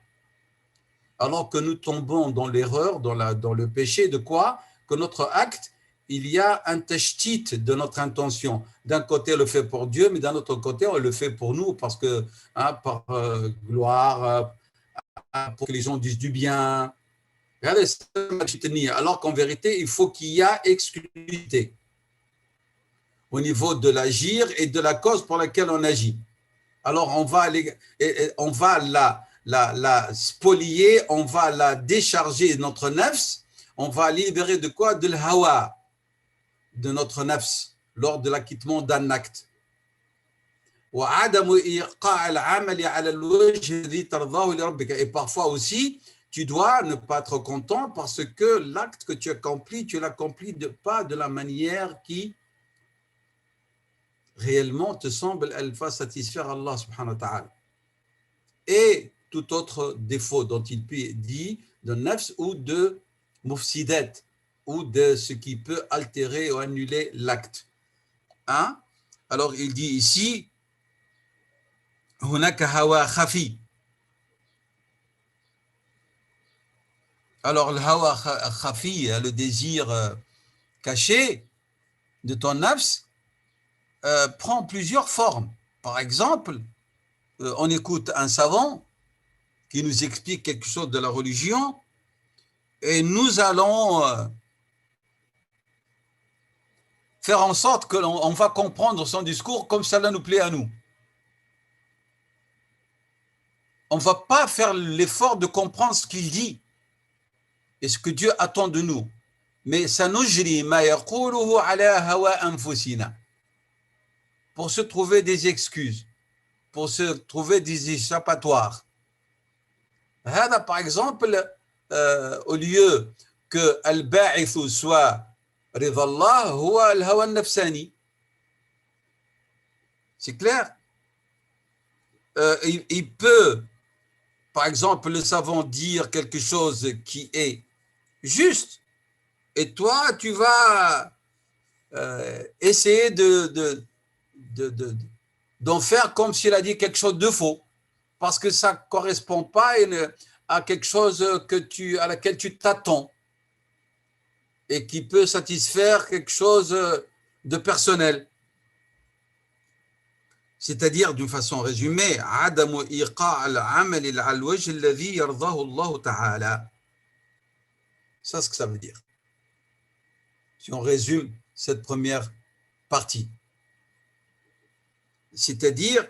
Alors que nous tombons dans l'erreur, dans le péché, de quoi? Que notre acte, il y a un tashtit de notre intention. D'un côté, on le fait pour Dieu, mais d'un autre côté, on le fait pour nous, parce que, hein, par gloire, pour que les gens disent du bien. Alors qu'en vérité, il faut qu'il y ait exclusivité au niveau de l'agir et de la cause pour laquelle on agit. Alors, on va la spolier, on va la décharger, notre nafs, on va libérer de quoi? De l'hawa, de notre nafs, lors de l'acquittement d'un acte. Et parfois aussi, tu dois ne pas être content parce que l'acte que tu accomplis, tu l'accomplis pas de la manière qui réellement te semble, elle va satisfaire Allah subhanahu wa ta'ala. Et tout autre défaut dont il peut dire de nafs ou de mufsidat, ou de ce qui peut altérer ou annuler l'acte. Hein? Alors il dit ici, hunaka hawa khafi. Alors le hawa khafi, le désir caché de ton nafs, prend plusieurs formes. Par exemple, on écoute un savant qui nous explique quelque chose de la religion et nous allons faire en sorte que l'on va comprendre son discours comme cela nous plaît à nous. On ne va pas faire l'effort de comprendre ce qu'il dit et ce que Dieu attend de nous. Mais ça nous jri ma yaquluhu ala hawa anfusina, pour se trouver des excuses, pour se trouver des échappatoires. Hada, par exemple, au lieu que al-ba'ithu soit ridallah, huwa al-hawa al-nafsani. C'est clair? Il peut, par exemple, le savant dire quelque chose qui est juste, et toi, tu vas essayer d'en faire comme s'il a dit quelque chose de faux, parce que ça ne correspond pas à quelque chose à laquelle tu t'attends et qui peut satisfaire quelque chose de personnel. C'est-à-dire, d'une façon résumée, عدم إيقاع العمل على الوجه الذي يرضاه الله تعالى. C'est ce que ça veut dire. Si on résume cette première partie. C'est-à-dire,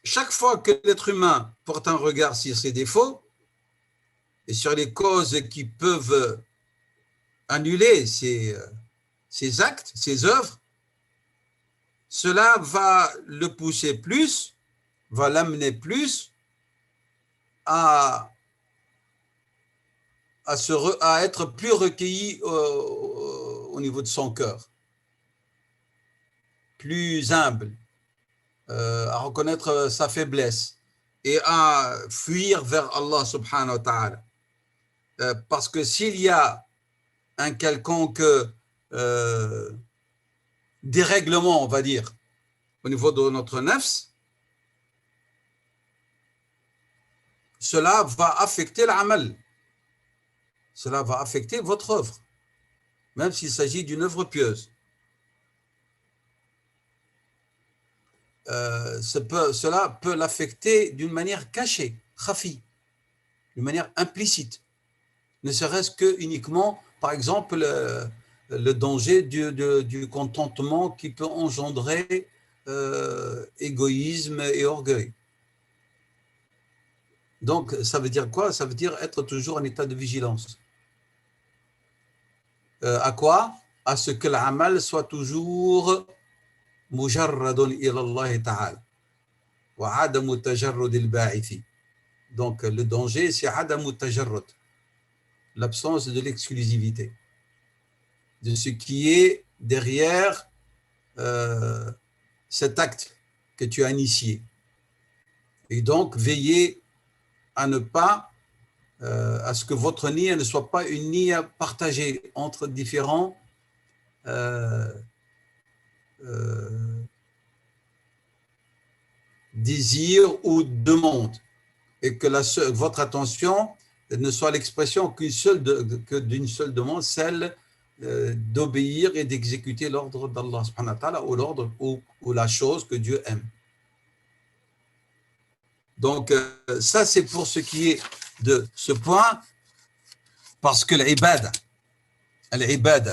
chaque fois que l'être humain porte un regard sur ses défauts et sur les causes qui peuvent annuler ses actes, ses œuvres, cela va le pousser plus, va l'amener plus à être plus recueilli au niveau de son cœur, plus humble, à reconnaître sa faiblesse et à fuir vers Allah subhanahu wa ta'ala. Parce que s'il y a un quelconque dérèglement, on va dire, au niveau de notre nafs, cela va affecter l'amal, cela va affecter votre œuvre, même s'il s'agit d'une œuvre pieuse. Cela peut l'affecter d'une manière cachée, khafi, d'une manière implicite, ne serait-ce que uniquement, par exemple, le danger du contentement qui peut engendrer égoïsme et orgueil. Donc, ça veut dire quoi? Ça veut dire être toujours en état de vigilance. À quoi? À ce que l'amal soit toujours mujarradun ila Allah ta'ala wa adamu tajarrud al-ba'ithi. Donc, le danger, c'est adamu tajarrud, l'absence de l'exclusivité, de ce qui est derrière cet acte que tu as initié. Et donc, veillez à ne pas, à ce que votre niya ne soit pas une niya partagée entre différents désirs ou demandes, et que votre attention ne soit l'expression que d'une seule demande, celle d'obéir et d'exécuter l'ordre d'Allah subhanahu wa ta'ala, ou l'ordre ou la chose que Dieu aime. Donc, ça, c'est pour ce qui est de ce point, parce que l'ibada,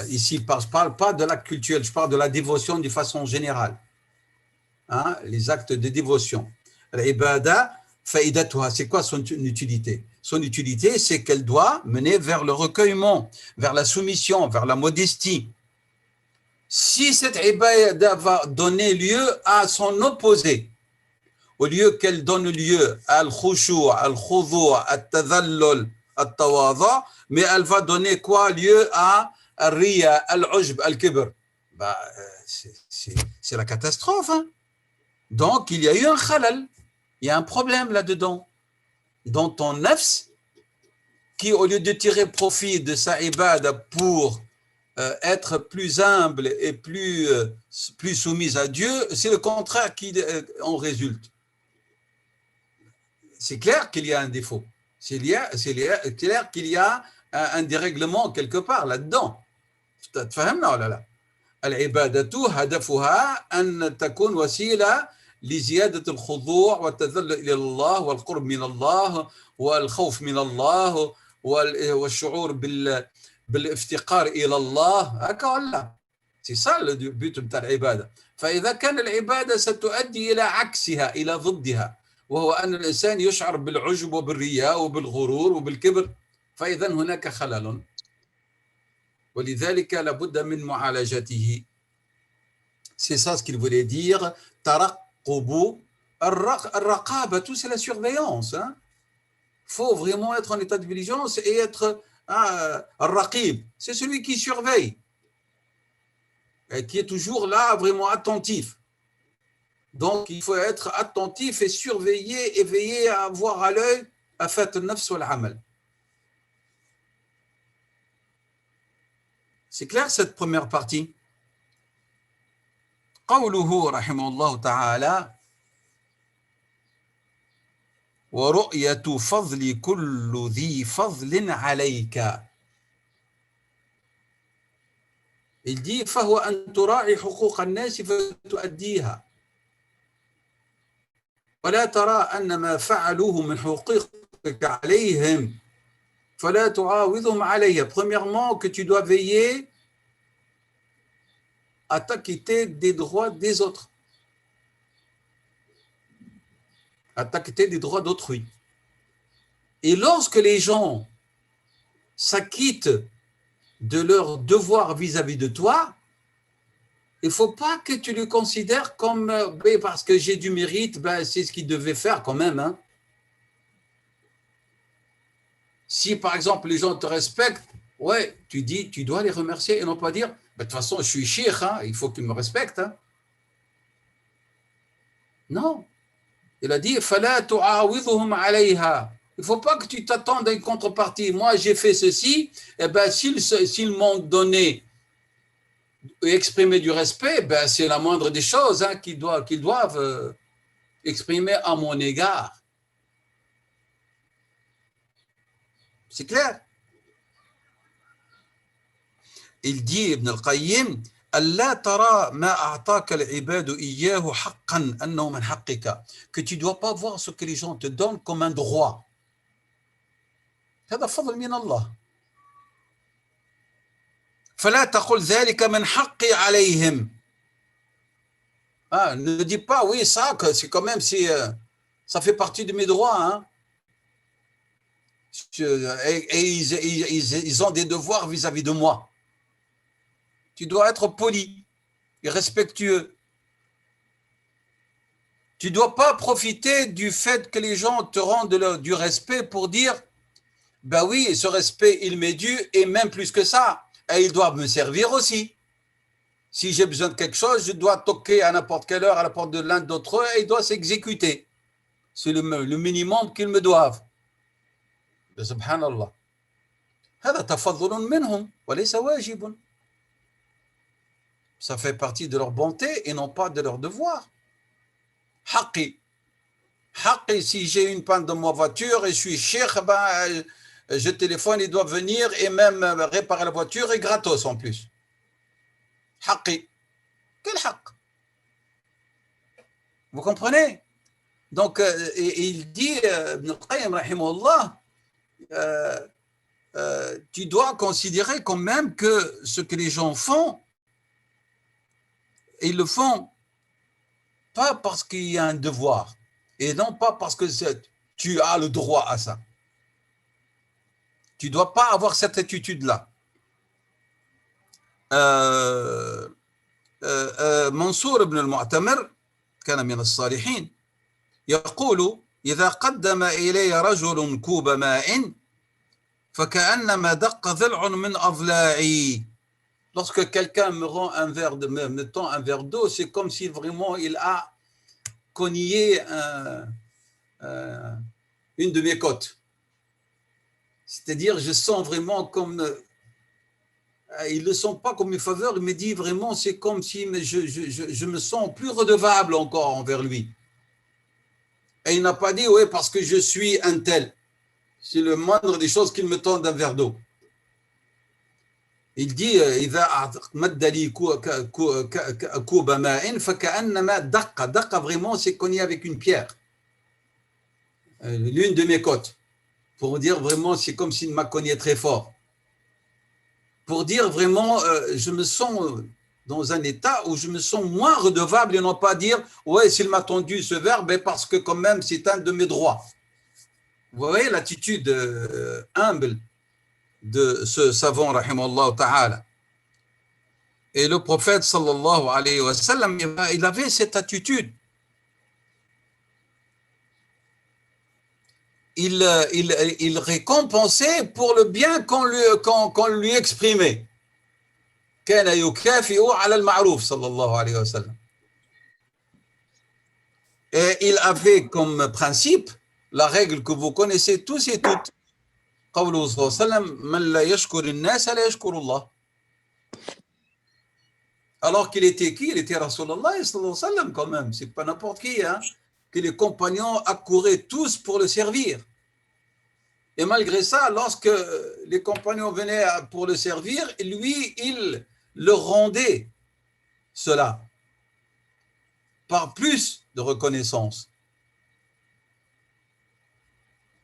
ici, je ne parle pas de l'acte cultuel, je parle de la dévotion d'une façon générale. Hein, les actes de dévotion. L'ibada, faïdatuha, c'est quoi son utilité? Son utilité, c'est qu'elle doit mener vers le recueillement, vers la soumission, vers la modestie. Si cette ibada va donner lieu à son opposé, au lieu qu'elle donne lieu à al-khushu', al-khudu', al-tadhallul, al-tawadha, mais elle va donner quoi? Lieu à al-riya, al-ujb, al-kibr. Bah, c'est la catastrophe. Hein? Donc, il y a eu un khalal, il y a un problème là-dedans. Dans ton nafs, qui au lieu de tirer profit de sa ibada pour être plus humble et plus soumise à Dieu, c'est le contraire qui en résulte. C'est clair qu'il y a un défaut. C'est clair qu'il y a un dérèglement quelque part là-dedans. تفهمنا ولا لا؟ العبادة هدفها أن تكون وسيلة لزيادة الخضوع والتذلل إلى الله والقرب من الله والخوف من الله والشعور بالافتقار إلى الله. هكا ولا؟ C'est ça le but de العبادة. فإذا كان العبادة ستؤدي إلى عكسها، إلى ضدها، وهو أن الإنسان يشعر بالعجب وبالرياء وبالغرور وبالكبر، فإذا هناك خلل، ولذلك لابد من معالجته. C'est ça ce qu'il voulait dire. ترقب الرقابة, c'est la surveillance. Il faut vraiment être en état de vigilance et être raqib. C'est celui qui surveille, et qui est toujours là, vraiment attentif. Donc, il faut être attentif et surveiller et veiller à avoir à l'œil afat al-nafs wal-amal. C'est clair cette première partie? قوله رحمه الله تعالى ورؤية فضل كل ذي فضل عليك. Il dit فهو أن تراعي حقوق الناس فتؤديها ولا ترى أن ما فعلوه من حقوقك عليهم فلا تعاوضهم عليها. Premièrement, que tu dois veiller à t'acquitter des droits des autres, à t'acquitter des droits d'autrui. Et lorsque les gens s'acquittent de leurs devoirs vis-à-vis de toi, il ne faut pas que tu le considères comme parce que j'ai du mérite, c'est ce qu'il devait faire quand même. Hein. Si par exemple les gens te respectent, ouais, tu dis, tu dois les remercier et non pas dire, de toute façon je suis cheikh, hein, il faut qu'ils me respectent. Hein. Non. Il a dit, فَلَا تُعَاوِضُهُمْ عَلَيْهَا. Il ne faut pas que tu t'attendes à une contrepartie. Moi, j'ai fait ceci, et s'ils m'ont donné et exprimé du respect, c'est la moindre des choses hein, qu'ils doivent exprimer à mon égard. C'est clair? Il dit, Ibn al-Qayyim, ألا ترى ما أعطاك العباد إياه حقا أنه من حقك, que tu ne dois pas voir ce que les gens te donnent comme un droit. هذا فضل من الله. فلا تقل ذلك من حقي عليهم. Ne dis pas, oui, ça, c'est quand même, ça fait partie de mes droits. Hein. Et ils ont des devoirs vis-à-vis de moi. Tu dois être poli et respectueux. Tu ne dois pas profiter du fait que les gens te rendent du respect pour dire, ben oui, ce respect, il m'est dû, et même plus que ça, et ils doivent me servir aussi. Si j'ai besoin de quelque chose, je dois toquer à n'importe quelle heure à la porte de l'un d'entre eux et il doit s'exécuter. C'est le minimum qu'ils me doivent. Subhanallah. هذا تفضل منهم وليس واجب. Ça fait partie de leur bonté et non pas de leur devoir. Haqi. Haqi, si j'ai une panne de ma voiture et je suis cheikh, ben, je téléphone, ils doivent venir et même réparer la voiture et gratos en plus. Haqi. Quel haq? Vous comprenez? Donc, il dit, Ibn al-Qayyim, rahimahullah, tu dois considérer quand même que ce que les gens font, ils le font pas parce qu'il y a un devoir et non pas parce que tu as le droit à ça. Tu ne dois pas avoir cette attitude-là. منصور بن المعتمر كان من الصالحين يقول إذا قدم إلي رجل كوب ماء فكأنما دق ضلع من أضلاعي. Lorsque quelqu'un me rend un verre me tend un verre d'eau, c'est comme si vraiment il a cogné une de mes côtes. C'est-à-dire, je sens vraiment comme... il ne le sent pas comme une faveur, il me dit vraiment, c'est comme si je me sens plus redevable encore envers lui. Et il n'a pas dit, oui, parce que je suis un tel. C'est le moindre des choses qu'il me tende un verre d'eau. Il dit, إذا مد لي كوب ماء فكأنما دق vraiment, c'est cogné avec une pierre. L'une de mes côtes. Pour dire vraiment, c'est comme s'il m'a cogné très fort. Pour dire vraiment, je me sens dans un état où je me sens moins redevable et non pas dire, ouais, s'il m'a tendu ce verbe, parce que quand même, c'est un de mes droits. Vous voyez l'attitude humble de ce savant, rahimahullah ta'ala. Et le prophète, sallallahu alayhi wa sallam, il avait cette attitude. Il récompensait pour le bien qu'on lui exprimait. كان يكافئ على المعروف صلى الله عليه وسلم. Et il avait comme principe la règle que vous connaissez tous et toutes. قوله صلى الله عليه وسلم من لا يشكر الناس لا يشكر الله. Alors qu'il était qui? Il était Rasulallah sallallahu alayhi wa sallam quand même. C'est pas n'importe qui, hein? Que les compagnons accouraient tous pour le servir. Et malgré ça, lorsque les compagnons venaient pour le servir, lui, il leur rendait cela par plus de reconnaissance.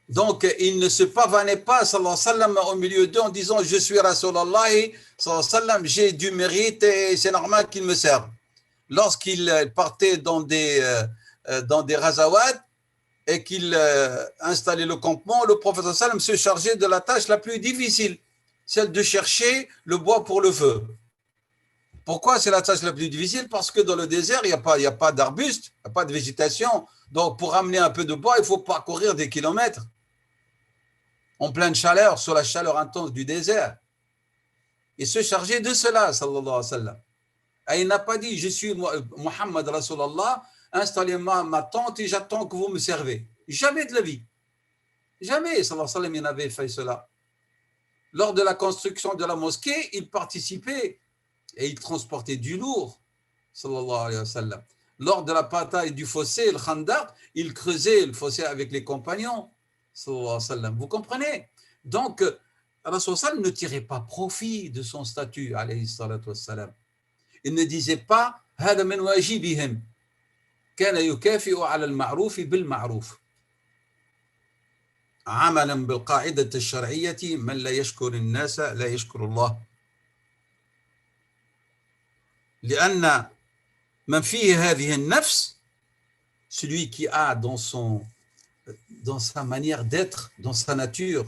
Donc, il ne se pavanait pas, sallallahu alayhi wa sallam, au milieu d'eux en disant « Je suis Rasulallah, sallallahu alayhi wa sallam, j'ai du mérite et c'est normal qu'il me serve. » Lorsqu'il partait dans des razawad et qu'il installait le campement, le prophète sallallahu alayhi wa sallam se chargeait de la tâche la plus difficile, celle de chercher le bois pour le feu. Pourquoi c'est la tâche la plus difficile? Parce que dans le désert, il n'y a pas d'arbustes, il n'y a pas de végétation. Donc, pour amener un peu de bois, il faut parcourir des kilomètres en pleine chaleur, sur la chaleur intense du désert. Il se chargeait de cela, sallallahu alayhi wa sallam. Et il n'a pas dit, je suis Muhammad Rasulallah, installez-moi ma tente et j'attends que vous me servez. Jamais de la vie. Jamais, sallallahu alayhi wa sallam, il n'avait fait cela. Lors de la construction de la mosquée, il participait et il transportait du lourd, sallallahu alayhi wa sallam. Lors de la bataille du fossé, le Khandaq, il creusait le fossé avec les compagnons, sallallahu alayhi wa sallam. Vous comprenez? Donc, Rasul sallam ne tirait pas profit de son statut, alayhi salatu wassalam. Il ne disait pas « هذا من واجبهم كان يكافئ على المعروف بالمعروف عملا بالقاعدة الشرعية من لا يشكر الناس لا يشكر الله لأن من فيه هذه النفس celui qui a dans sa manière d'être, dans sa nature,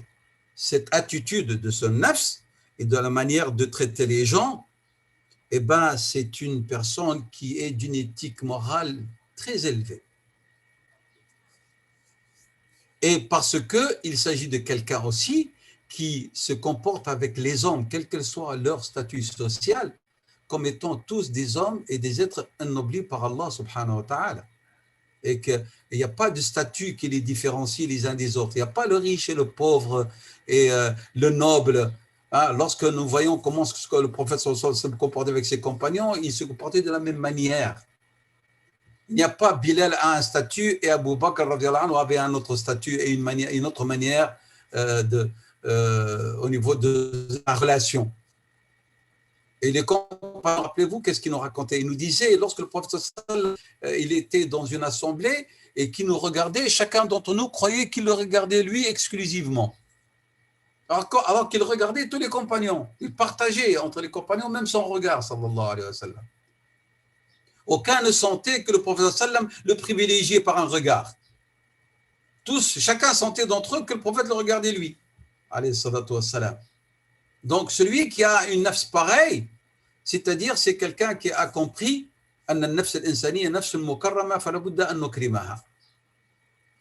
cette attitude de son nafs et de la manière de traiter les gens, eh ben, c'est une personne qui est d'une éthique morale très élevée. Et parce qu'il s'agit de quelqu'un aussi qui se comporte avec les hommes, quel que soit leur statut social, comme étant tous des hommes et des êtres ennoblis par Allah subhanahu wa ta'ala. Et qu'il n'y a pas de statut qui les différencie les uns des autres. Il n'y a pas le riche et le pauvre et le noble. Hein, lorsque nous voyons comment le prophète se comportait avec ses compagnons, il se comportait de la même manière. Il n'y a pas Bilal a un statut et Abu Bakr avait un autre statut et une autre manière au niveau de la relation. Et les compagnons, rappelez-vous, qu'est-ce qu'ils nous racontaient? Ils nous disaient, lorsque le prophète il était dans une assemblée et qu'il nous regardait, chacun d'entre nous croyait qu'il le regardait lui exclusivement. Alors qu'il regardait tous les compagnons. Il partageait entre les compagnons même son regard, sallallahu alayhi wa sallam. Aucun ne sentait que le prophète sallam le privilégiait par un regard. Tous, chacun sentait d'entre eux que le prophète le regardait lui, alayhi salatu wa sallam. Donc, celui qui a une nafs pareille, c'est-à-dire c'est quelqu'un qui a compris أن النفس الإنسانية نفس مكرمة فلا بد أن نكرمها.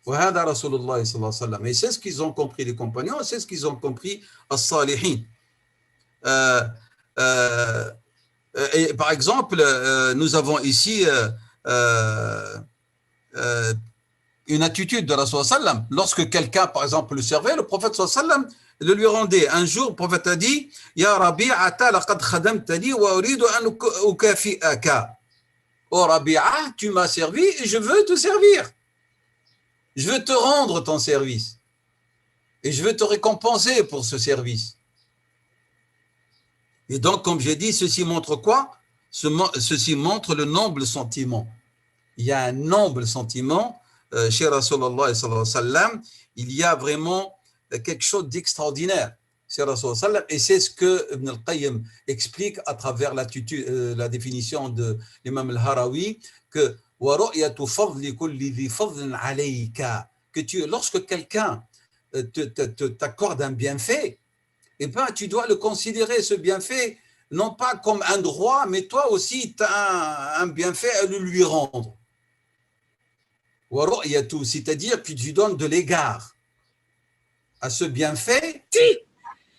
وهذا رسول الله صلى الله عليه وسلم. Et c'est ce qu'ils ont compris les compagnons, c'est ce qu'ils ont compris as-salihin. Et par exemple, nous avons ici une attitude de Rasul sallam. Lorsque quelqu'un, par exemple, le servait, le prophète sallam le lui rendait. Un jour, le prophète a dit Ya Rabi'ata laqad khadamtani wa uridu an ukafi'aka. Oh Rabi'a, tu m'as servi et je veux te servir. Je veux te rendre ton service. Et je veux te récompenser pour ce service. Et donc, comme j'ai dit, ceci montre quoi? Ceci montre le noble sentiment. Il y a un noble sentiment chez Rasulullah sallallahu alayhi wa sallam. Il y a vraiment quelque chose d'extraordinaire chez Rasulullah sallallahu alayhi wa sallam. Et c'est ce que Ibn al-Qayyim explique à travers la définition de l'imam al-Harawi, que que lorsque quelqu'un t'accorde un bienfait, eh ben, tu dois le considérer, ce bienfait, non pas comme un droit, mais toi aussi, tu as un bienfait à le lui rendre. C'est-à-dire que tu donnes de l'égard à ce bienfait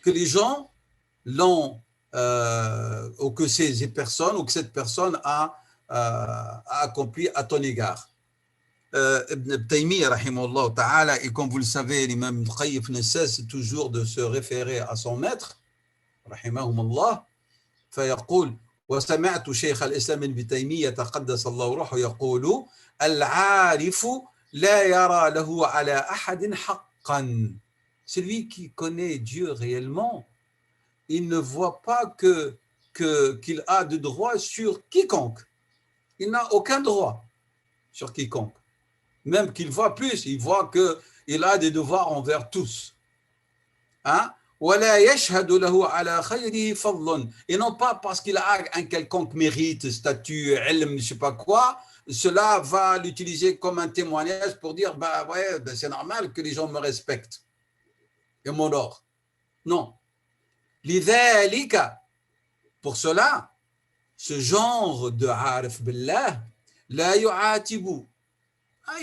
que les gens l'ont, ou que ces personnes, ou que cette personne a accompli à ton égard. Ibn Taymiyyah, rahimahullah ta'ala, et comme vous le savez, l'imam Ibn Qayyim ne cesse toujours de se référer à son maître, rahimahumullah, فيقول وسمعت شيخ الإسلام ابن تيمية تقدس الله روحه يقول العارف لا يرى له على أحد حقا. Celui qui connaît Dieu réellement, il ne voit pas qu'il a de droit sur quiconque. Il n'a aucun droit sur quiconque. Même qu'il voit plus, il voit qu'il a des devoirs envers tous. Hein? Et non pas parce qu'il a un quelconque mérite, statut, ilm, je sais pas quoi, cela va l'utiliser comme un témoignage pour dire bah ouais, ben c'est normal que les gens me respectent et m'honorent. Non. Pour cela, ce genre de arif billah, la yu'atibu.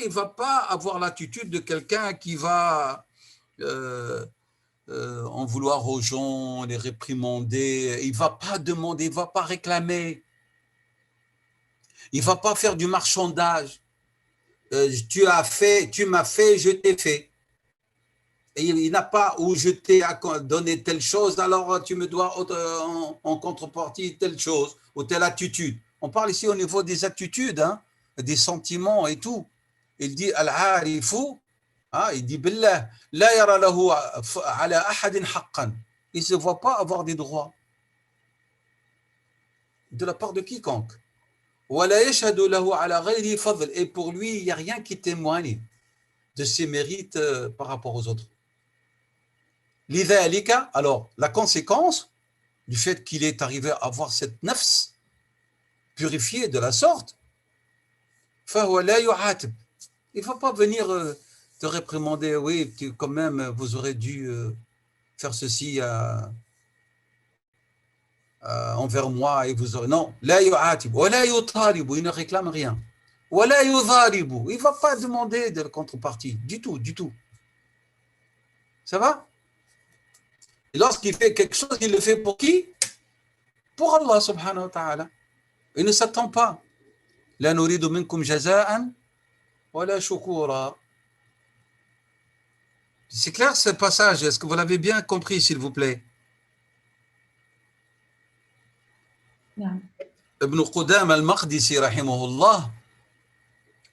Il ne va pas avoir l'attitude de quelqu'un qui va en vouloir aux gens, les réprimander. Il ne va pas demander, il ne va pas réclamer. Il ne va pas faire du marchandage. Tu m'as fait, je t'ai fait. Et il n'a pas, ou je t'ai donné telle chose, alors tu me dois en contrepartie telle chose, ou telle attitude. On parle ici au niveau des attitudes, hein, des sentiments et tout. Il dit al-arifu, il dit billah, la yara lahu ala ahadin haqqan. Il ne se voit pas avoir des droits de la part de quiconque. Wala yashhadu lahu ala ghayri fadl. Et pour lui, il n'y a rien qui témoigne de ses mérites par rapport aux autres. Lidhalika, alors la conséquence du fait qu'il est arrivé à avoir cette nafs purifiée de la sorte, fahuwa la yu'atib. Il ne faut pas venir te réprimander, oui, quand même, vous aurez dû faire ceci envers moi et vous aurez. Non, la yu'atib, wa la yutaribu, il ne réclame rien. Wa la yudharibu, il ne va pas demander de contrepartie, du tout, du tout. Ça va? Et lorsqu'il fait quelque chose, il le fait pour qui? pour Allah subhanahu wa ta'ala. Il ne s'attend pas. La nuridu minkum jaza'an wa la shukura. C'est clair ce passage, est-ce que vous l'avez bien compris, s'il vous plaît? نعم. ابن قدامة المقدسي رحمه الله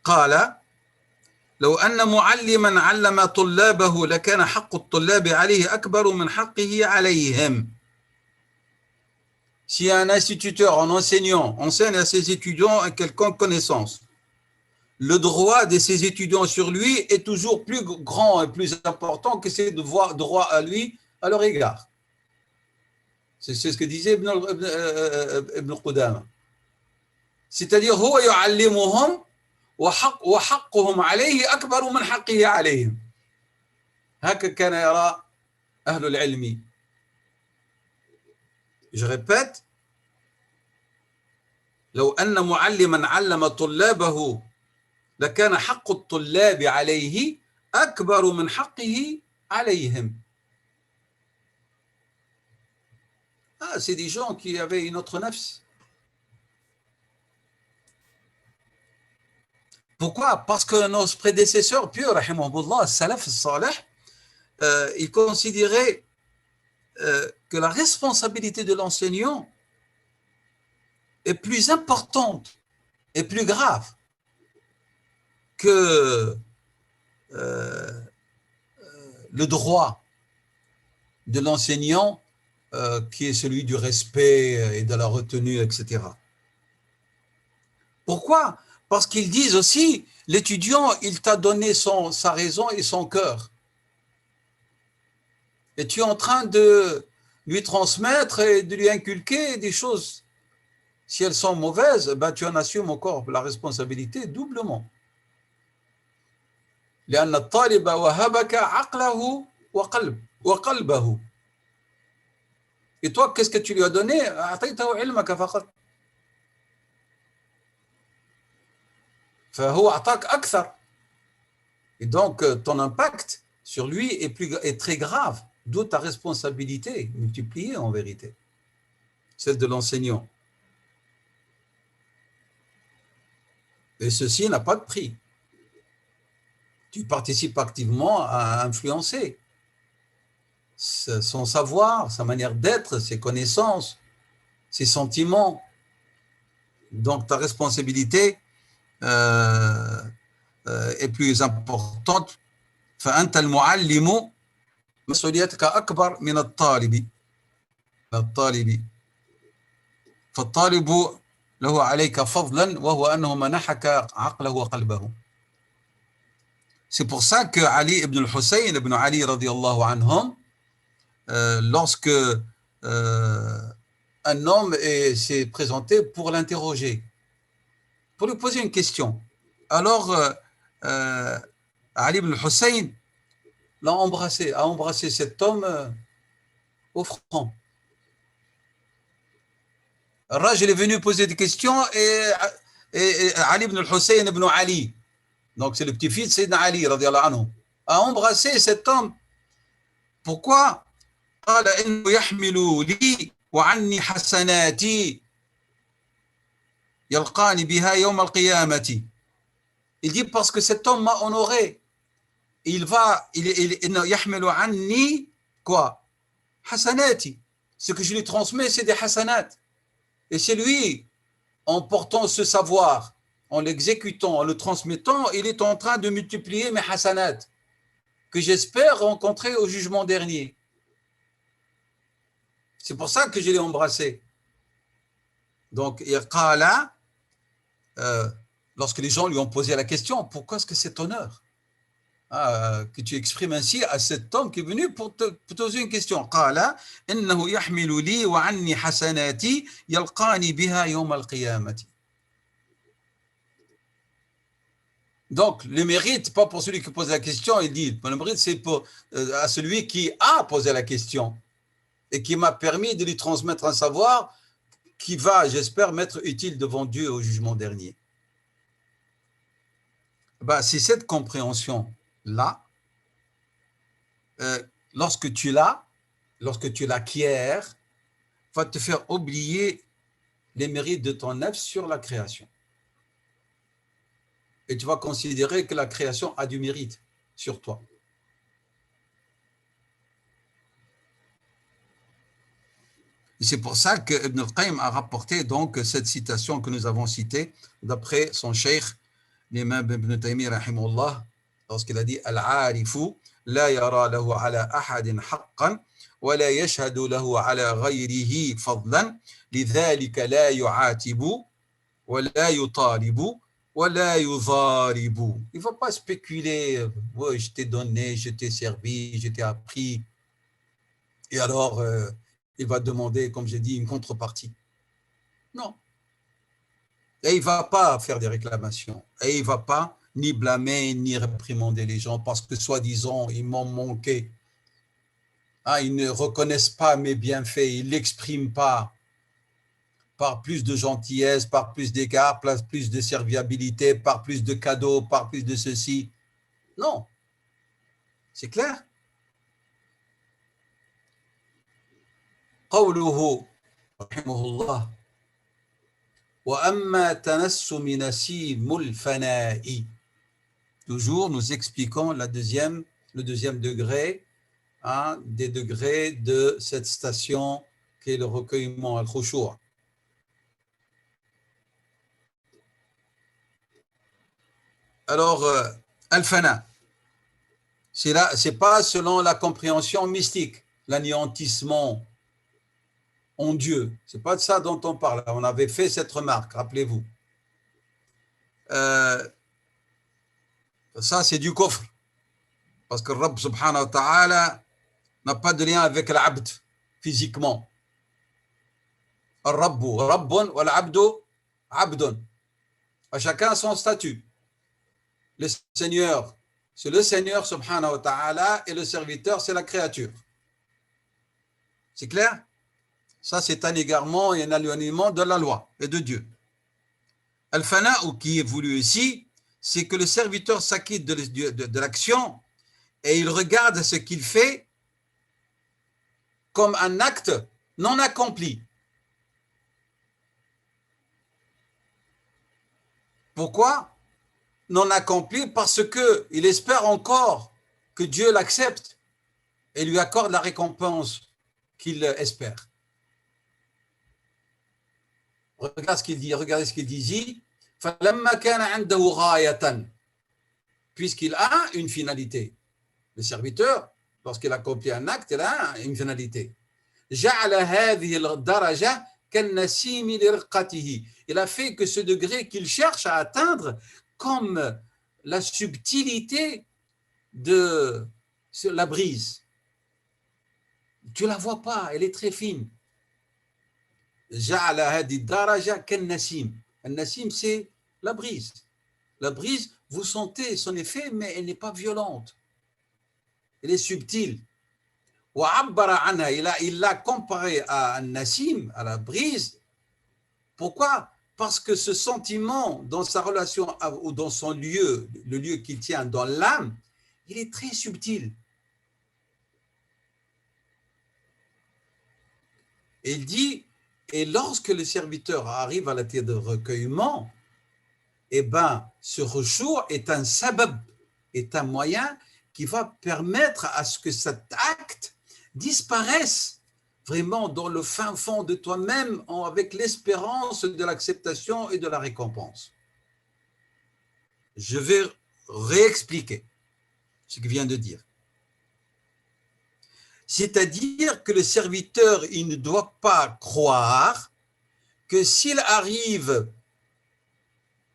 قال: لو أن معلما علم طلابه لكان حق الطلاب عليه أكبر من حقه عليهم. Si un instituteur, un enseignant, enseigne à ses étudiants une quelconque connaissance, le droit de ses étudiants sur lui est toujours plus grand et plus important que ses droits à lui à leur égard. C'est ce que disait Ibn Qudama. C'est-à-dire, هو يعلمهم وحقهم عليه أكبر من حقه عليهم. هكذا كان يرى أهل العلم. Je répète: لو أن معلما علم طلابه لكان حق الطلاب عليه أكبر من حقه عليهم. Ah, c'est des gens qui avaient une autre nafs. Pourquoi? Parce que nos prédécesseurs pieux, rahimahumullah, salaf salih, ils considéraient que la responsabilité de l'enseignant est plus importante et plus grave que le droit de l'enseignant qui est celui du respect et de la retenue, etc. Pourquoi? Parce qu'ils disent aussi, l'étudiant, il t'a donné sa raison et son cœur. Et tu es en train de lui transmettre et de lui inculquer des choses. Si elles sont mauvaises, ben tu en assumes encore la responsabilité doublement. لأن الطالب وهبك عقله وقلبه. Et toi, qu'est-ce que tu lui as donné? أعطيته علمك فقط. فهو أعطاك أكثر. Et donc, ton impact sur lui est très grave. D'où ta responsabilité multipliée en vérité, celle de l'enseignant. Et ceci n'a pas de prix. Tu participes activement à influencer son savoir, sa manière d'être, ses connaissances, ses sentiments. Donc ta responsabilité est plus importante. فأنت المعلم مسؤوليتك أكبر من الطالب. فالطالب له عليك فضلا وهو أنه منحك عقله وقلبه. C'est pour ça que Ali ibn al-Hussein ibn Ali radiallahu anhum, lorsque un homme s'est présenté pour l'interroger, pour lui poser une question, alors Ali ibn al-Hussein a embrassé cet homme au front. Rajul est venu poser des questions et Ali ibn al-Hussein ibn Ali, donc c'est le petit-fils de Sayyidina Ali radiallahu anhu, a embrassé cet homme. Pourquoi? قال إنه يحمل لي وعني حسناتي يلقاني بها يوم القيامة. Il dit parce que cet homme m'a honoré. Il يحمل عني quoi? حسناتي. Ce que je lui transmets, c'est des hasanat. Et c'est lui, en portant ce savoir, en l'exécutant, en le transmettant, il est en train de multiplier mes hasanat, que j'espère rencontrer au jugement dernier. C'est pour ça que je l'ai embrassé. Donc, lorsque les gens lui ont posé la question, pourquoi est-ce que cet honneur que tu exprimes ainsi à cet homme qui est venu pour te poser une question? قال إنه يحمل لي وعني حسناتي يلقاني بها يوم القيامة. Donc, le mérite, pas pour celui qui pose la question, il dit, le mérite, c'est pour à celui qui a posé la question et qui m'a permis de lui transmettre un savoir qui va, j'espère, m'être utile devant Dieu au jugement dernier. Ben, c'est cette compréhension-là, lorsque tu l'acquiers, va te faire oublier les mérites de ton nefs sur la création. Et tu vas considérer que la création a du mérite sur toi. C'est pour ça que Ibn al-Qayyim a rapporté donc cette citation que nous avons citée d'après son cheikh, l'imam Ibn Taymiyyah rahimahullah, lorsqu'il a dit « Al-'arifu la yara lahu ala ahadin haqqan wa la yashhadu lahu ala ghayrihi fadlan lidhalika la yu'atibu wa la yutalibu wa la yudharibu » Il ne faut pas spéculer « ouais, je t'ai donné, je t'ai servi, je t'ai appris » et alors il va demander, comme j'ai dit, une contrepartie. Non. Et il ne va pas faire des réclamations. Et il ne va pas ni blâmer, ni réprimander les gens parce que, soi-disant, ils m'ont manqué. Ah, ils ne reconnaissent pas mes bienfaits, ils ne l'expriment pas par plus de gentillesse, par plus d'écart, par plus de serviabilité, par plus de cadeaux, par plus de ceci. Non. C'est clair? قوله رحمه الله وأما تنسم نسيم الفناء. Toujours, nous expliquons le deuxième degré, des degrés de cette station qui est le recueillement al-khushu'. Alors, al-fana, c'est pas selon la compréhension mystique, l'anéantissement en Dieu. Ce n'est pas de ça dont on parle. On avait fait cette remarque, rappelez-vous. Ça, c'est du kufr. Parce que Rabb subhanahu wa ta'ala n'a pas de lien avec l'abd physiquement. Rabbu rabbun wa l'abdu abdun. À chacun son statut. Le Seigneur, c'est le Seigneur subhanahu wa ta'ala et le serviteur, c'est la créature. C'est clair? Ça, c'est un égarement et un éloignement de la loi et de Dieu. Al-fana, ou qui est voulu ici, c'est que le serviteur s'acquitte de l'action et il regarde ce qu'il fait comme un acte non accompli. Pourquoi non accompli? Parce qu'il espère encore que Dieu l'accepte et lui accorde la récompense qu'il espère. Regardez ce qu'il dit ici. Puisqu'il a une finalité. Le serviteur, lorsqu'il accomplit un acte, il a une finalité. Il a fait que ce degré qu'il cherche à atteindre comme la subtilité de la brise. Tu ne la vois pas, elle est très fine. Al-Nassim, c'est la brise. La brise, vous sentez son effet, mais elle n'est pas violente. Elle est subtile. Il l'a comparé à Al-Nassim, à la brise. Pourquoi? Parce que ce sentiment, dans sa relation ou dans son lieu, le lieu qu'il tient dans l'âme, il est très subtil. Et il dit, et lorsque le serviteur arrive à la terre de recueillement, eh bien, ce retour est un sabab, est un moyen qui va permettre à ce que cet acte disparaisse vraiment dans le fin fond de toi-même avec l'espérance de l'acceptation et de la récompense. Je vais réexpliquer ce que je viens de dire. C'est-à-dire que le serviteur, il ne doit pas croire que s'il arrive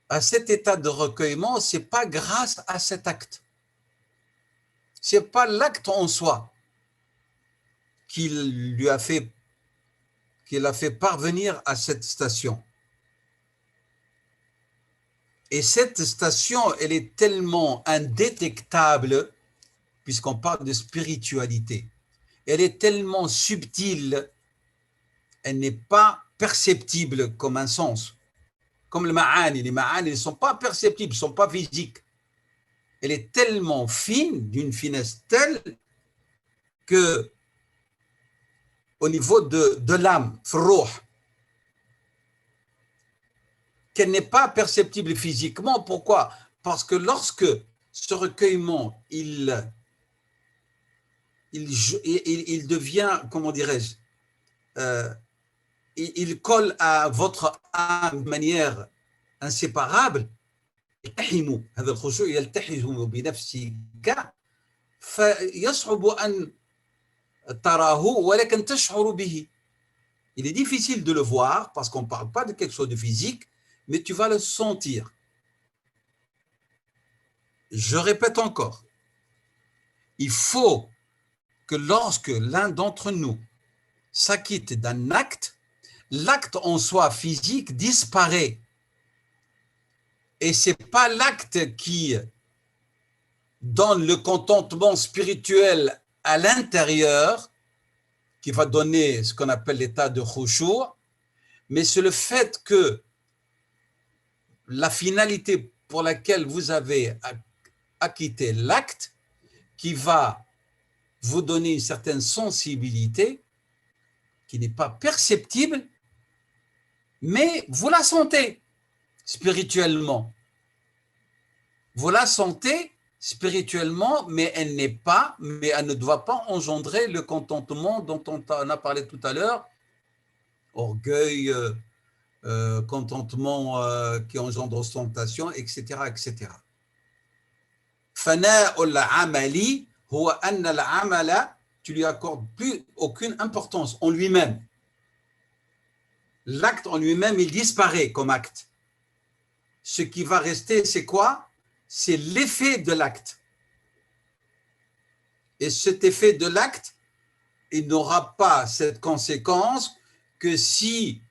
à cet état de recueillement, ce n'est pas grâce à cet acte. Ce n'est pas l'acte en soi qu'il a fait parvenir à cette station. Et cette station, elle est tellement indétectable, puisqu'on parle de spiritualité. Elle est tellement subtile, elle n'est pas perceptible comme un sens. Comme le ma'ani, les ma'ani ne sont pas perceptibles, ne sont pas physiques. Elle est tellement fine, d'une finesse telle que au niveau de l'âme, frouh, qu'elle n'est pas perceptible physiquement. Pourquoi? Parce que lorsque ce recueillement, il devient, comment dirais-je, il colle à votre âme de manière inséparable, هذا الخشوع يلتحم بنفسك فيصعب أن تراه ولكن تشعر به. Il est difficile de le voir parce qu'on ne parle pas de quelque chose de physique, mais tu vas le sentir. Je répète encore, il faut que lorsque l'un d'entre nous s'acquitte d'un acte, l'acte en soi physique disparaît. Et ce n'est pas l'acte qui donne le contentement spirituel à l'intérieur qui va donner ce qu'on appelle l'état de khushu', mais c'est le fait que la finalité pour laquelle vous avez acquitté l'acte qui va vous donner une certaine sensibilité qui n'est pas perceptible, mais vous la sentez spirituellement. Vous la sentez spirituellement, mais elle ne doit pas engendrer le contentement dont on a parlé tout à l'heure, orgueil, contentement qui engendre ostentation, etc., etc. فناء العمل هو أن العمل, tu lui accordes plus aucune importance en lui-même. L'acte en lui-même, il disparaît comme acte. Ce qui va rester, c'est quoi? C'est l'effet de l'acte. Et cet effet de l'acte, il n'aura pas cette conséquence que si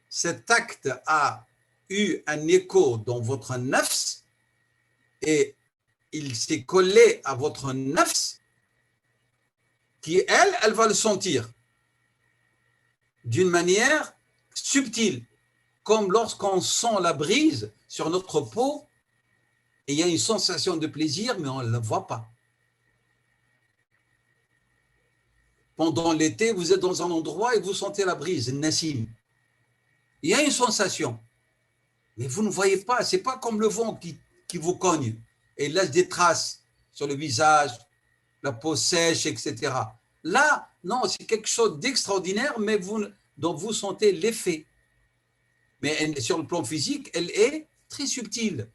cet acte a eu un écho dans votre nafs et il s'est collé à votre nafs, qui elle va le sentir d'une manière subtile, comme lorsqu'on sent la brise sur notre peau et il y a une sensation de plaisir, mais on ne la voit pas. Pendant l'été, vous êtes dans un endroit et vous sentez la brise, Nassim. Il y a une sensation, mais vous ne voyez pas. Ce n'est pas comme le vent qui vous cogne et laisse des traces sur le visage, la peau sèche, etc. Là, non, c'est quelque chose d'extraordinaire, mais dont vous sentez l'effet. Mais sur le plan physique, elle est très subtile.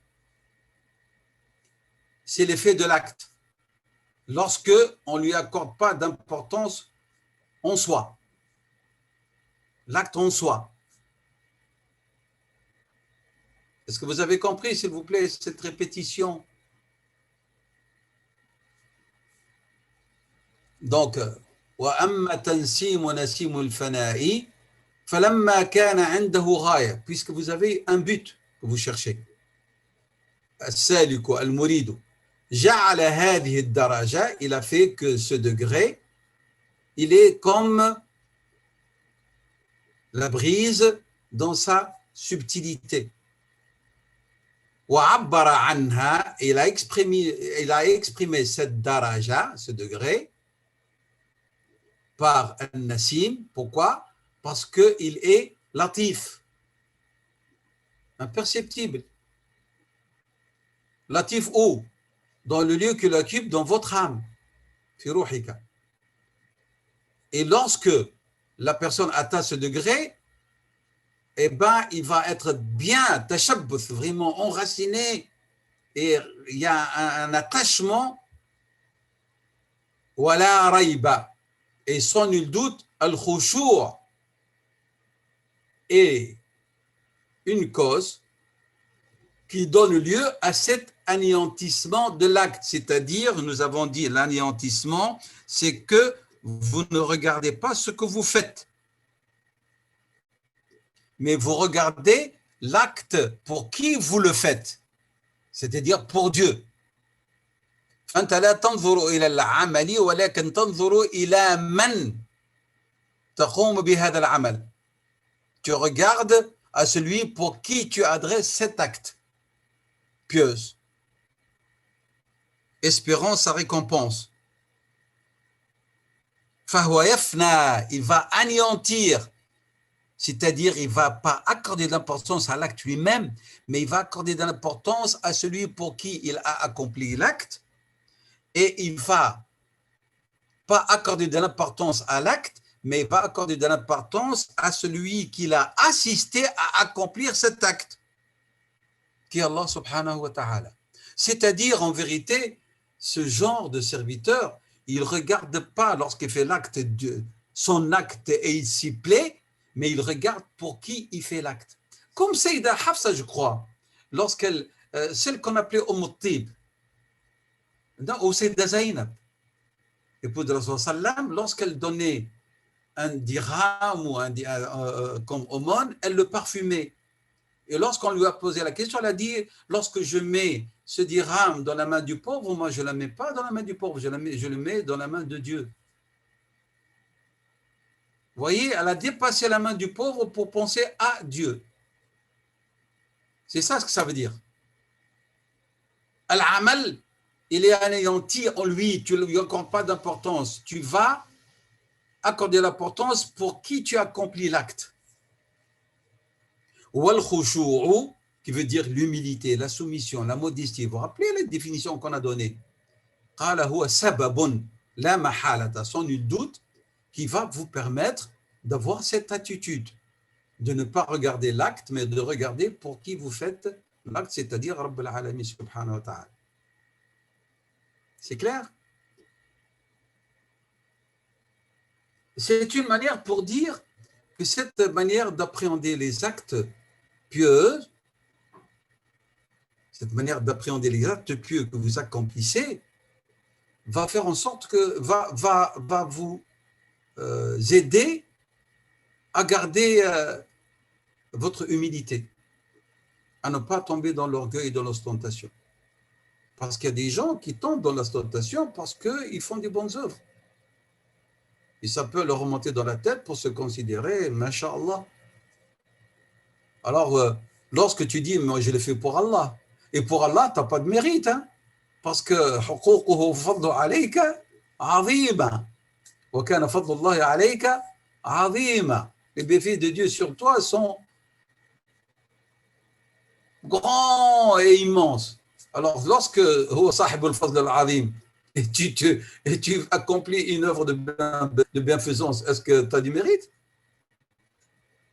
C'est l'effet de l'acte. Lorsque on ne lui accorde pas d'importance en soi. L'acte en soi. Est-ce que vous avez compris, s'il vous plaît, cette répétition? Donc, وَأَمَّا تَنْسِيمُ نَسِيمُ الْفَنَاءِ فَلَمَّا كَانَ عِنْدَهُ غَايَةٌ, puisque vous avez un but que vous cherchez. السالك المريد جعل هذه الدرجة, il a fait que ce degré, il est comme la brise dans sa subtilité. وعبر عنها, il a exprimé cette daraja, ce degré, par un nassim. Pourquoi? Parce qu'il est latif, imperceptible. Latif où? Dans le lieu qu'il occupe dans votre âme. Fi ruhika. Et lorsque la personne atteint ce degré, eh ben, il va être bien tashabbuth, vraiment enraciné, et il y a un attachement, wala rayba, et sans nul doute, al-khushu' est une cause qui donne lieu à cet anéantissement de l'acte. C'est-à-dire, nous avons dit l'anéantissement, c'est que vous ne regardez pas ce que vous faites, mais vous regardez l'acte pour qui vous le faites, c'est-à-dire pour Dieu. فأنت لا تنظر إلى العمل ولكن تنظر إلى من تقوم بهذا العمل. Tu regardes à celui pour qui tu adresses cet acte pieux, espérant sa récompense. فهو يفنى, il va anéantir, c'est-à-dire il ne va pas accorder d'importance à l'acte lui-même, mais il va accorder de l'importance à celui pour qui il a accompli l'acte, et il ne va pas accorder de l'importance à l'acte, mais il va accorder de l'importance à celui qui l'a assisté à accomplir cet acte, qui est Allah subhanahu wa ta'ala. C'est-à-dire, en vérité, ce genre de serviteur, il ne regarde pas lorsqu'il fait l'acte, son acte et il s'y plaît, mais il regarde pour qui il fait l'acte. Comme Sayyida Hafsa, je crois, lorsqu'elle, celle qu'on appelait Tib, ou Sayyida Zainab, épouse de Rasul sallam, lorsqu'elle donnait un dirham ou comme aumône, elle le parfumait. Et lorsqu'on lui a posé la question, elle a dit, lorsque je mets ce dirham dans la main du pauvre, moi je ne la mets pas dans la main du pauvre, je le mets dans la main de Dieu. Vous voyez, elle a dépassé la main du pauvre pour penser à Dieu. C'est ça ce que ça veut dire. Al-amal, il est anéanti en lui, tu ne lui accordes pas d'importance. Tu vas accorder l'importance pour qui tu accomplis l'acte. Wal-khushu'u, qui veut dire l'humilité, la soumission, la modestie. Vous vous rappelez les définitions qu'on a données? Qala huwa sababun la mahalata, sans nul doute, qui va vous permettre d'avoir cette attitude, de ne pas regarder l'acte, mais de regarder pour qui vous faites l'acte, c'est-à-dire Rabb al-Alamin subhanahu wa ta'ala. C'est clair? C'est une manière pour dire que cette manière d'appréhender les actes pieux, cette manière d'appréhender les actes pieux que vous accomplissez, va faire en sorte que va vous aider à garder votre humilité, à ne pas tomber dans l'orgueil et dans l'ostentation. Parce qu'il y a des gens qui tombent dans l'ostentation parce qu'ils font des bonnes œuvres. Et ça peut leur remonter dans la tête pour se considérer, masha'Allah. Alors, lorsque tu dis, moi je le fais pour Allah, et pour Allah, tu n'as pas de mérite, hein, parce que حقوقه فضل عليك عظيما وكان فضل الله عليك عظيما. Les bienfaits de Dieu sur toi sont grands et immenses. Alors, lorsque هو صاحب الفضل العظيم et tu accomplis une œuvre de bienfaisance, est-ce que tu as du mérite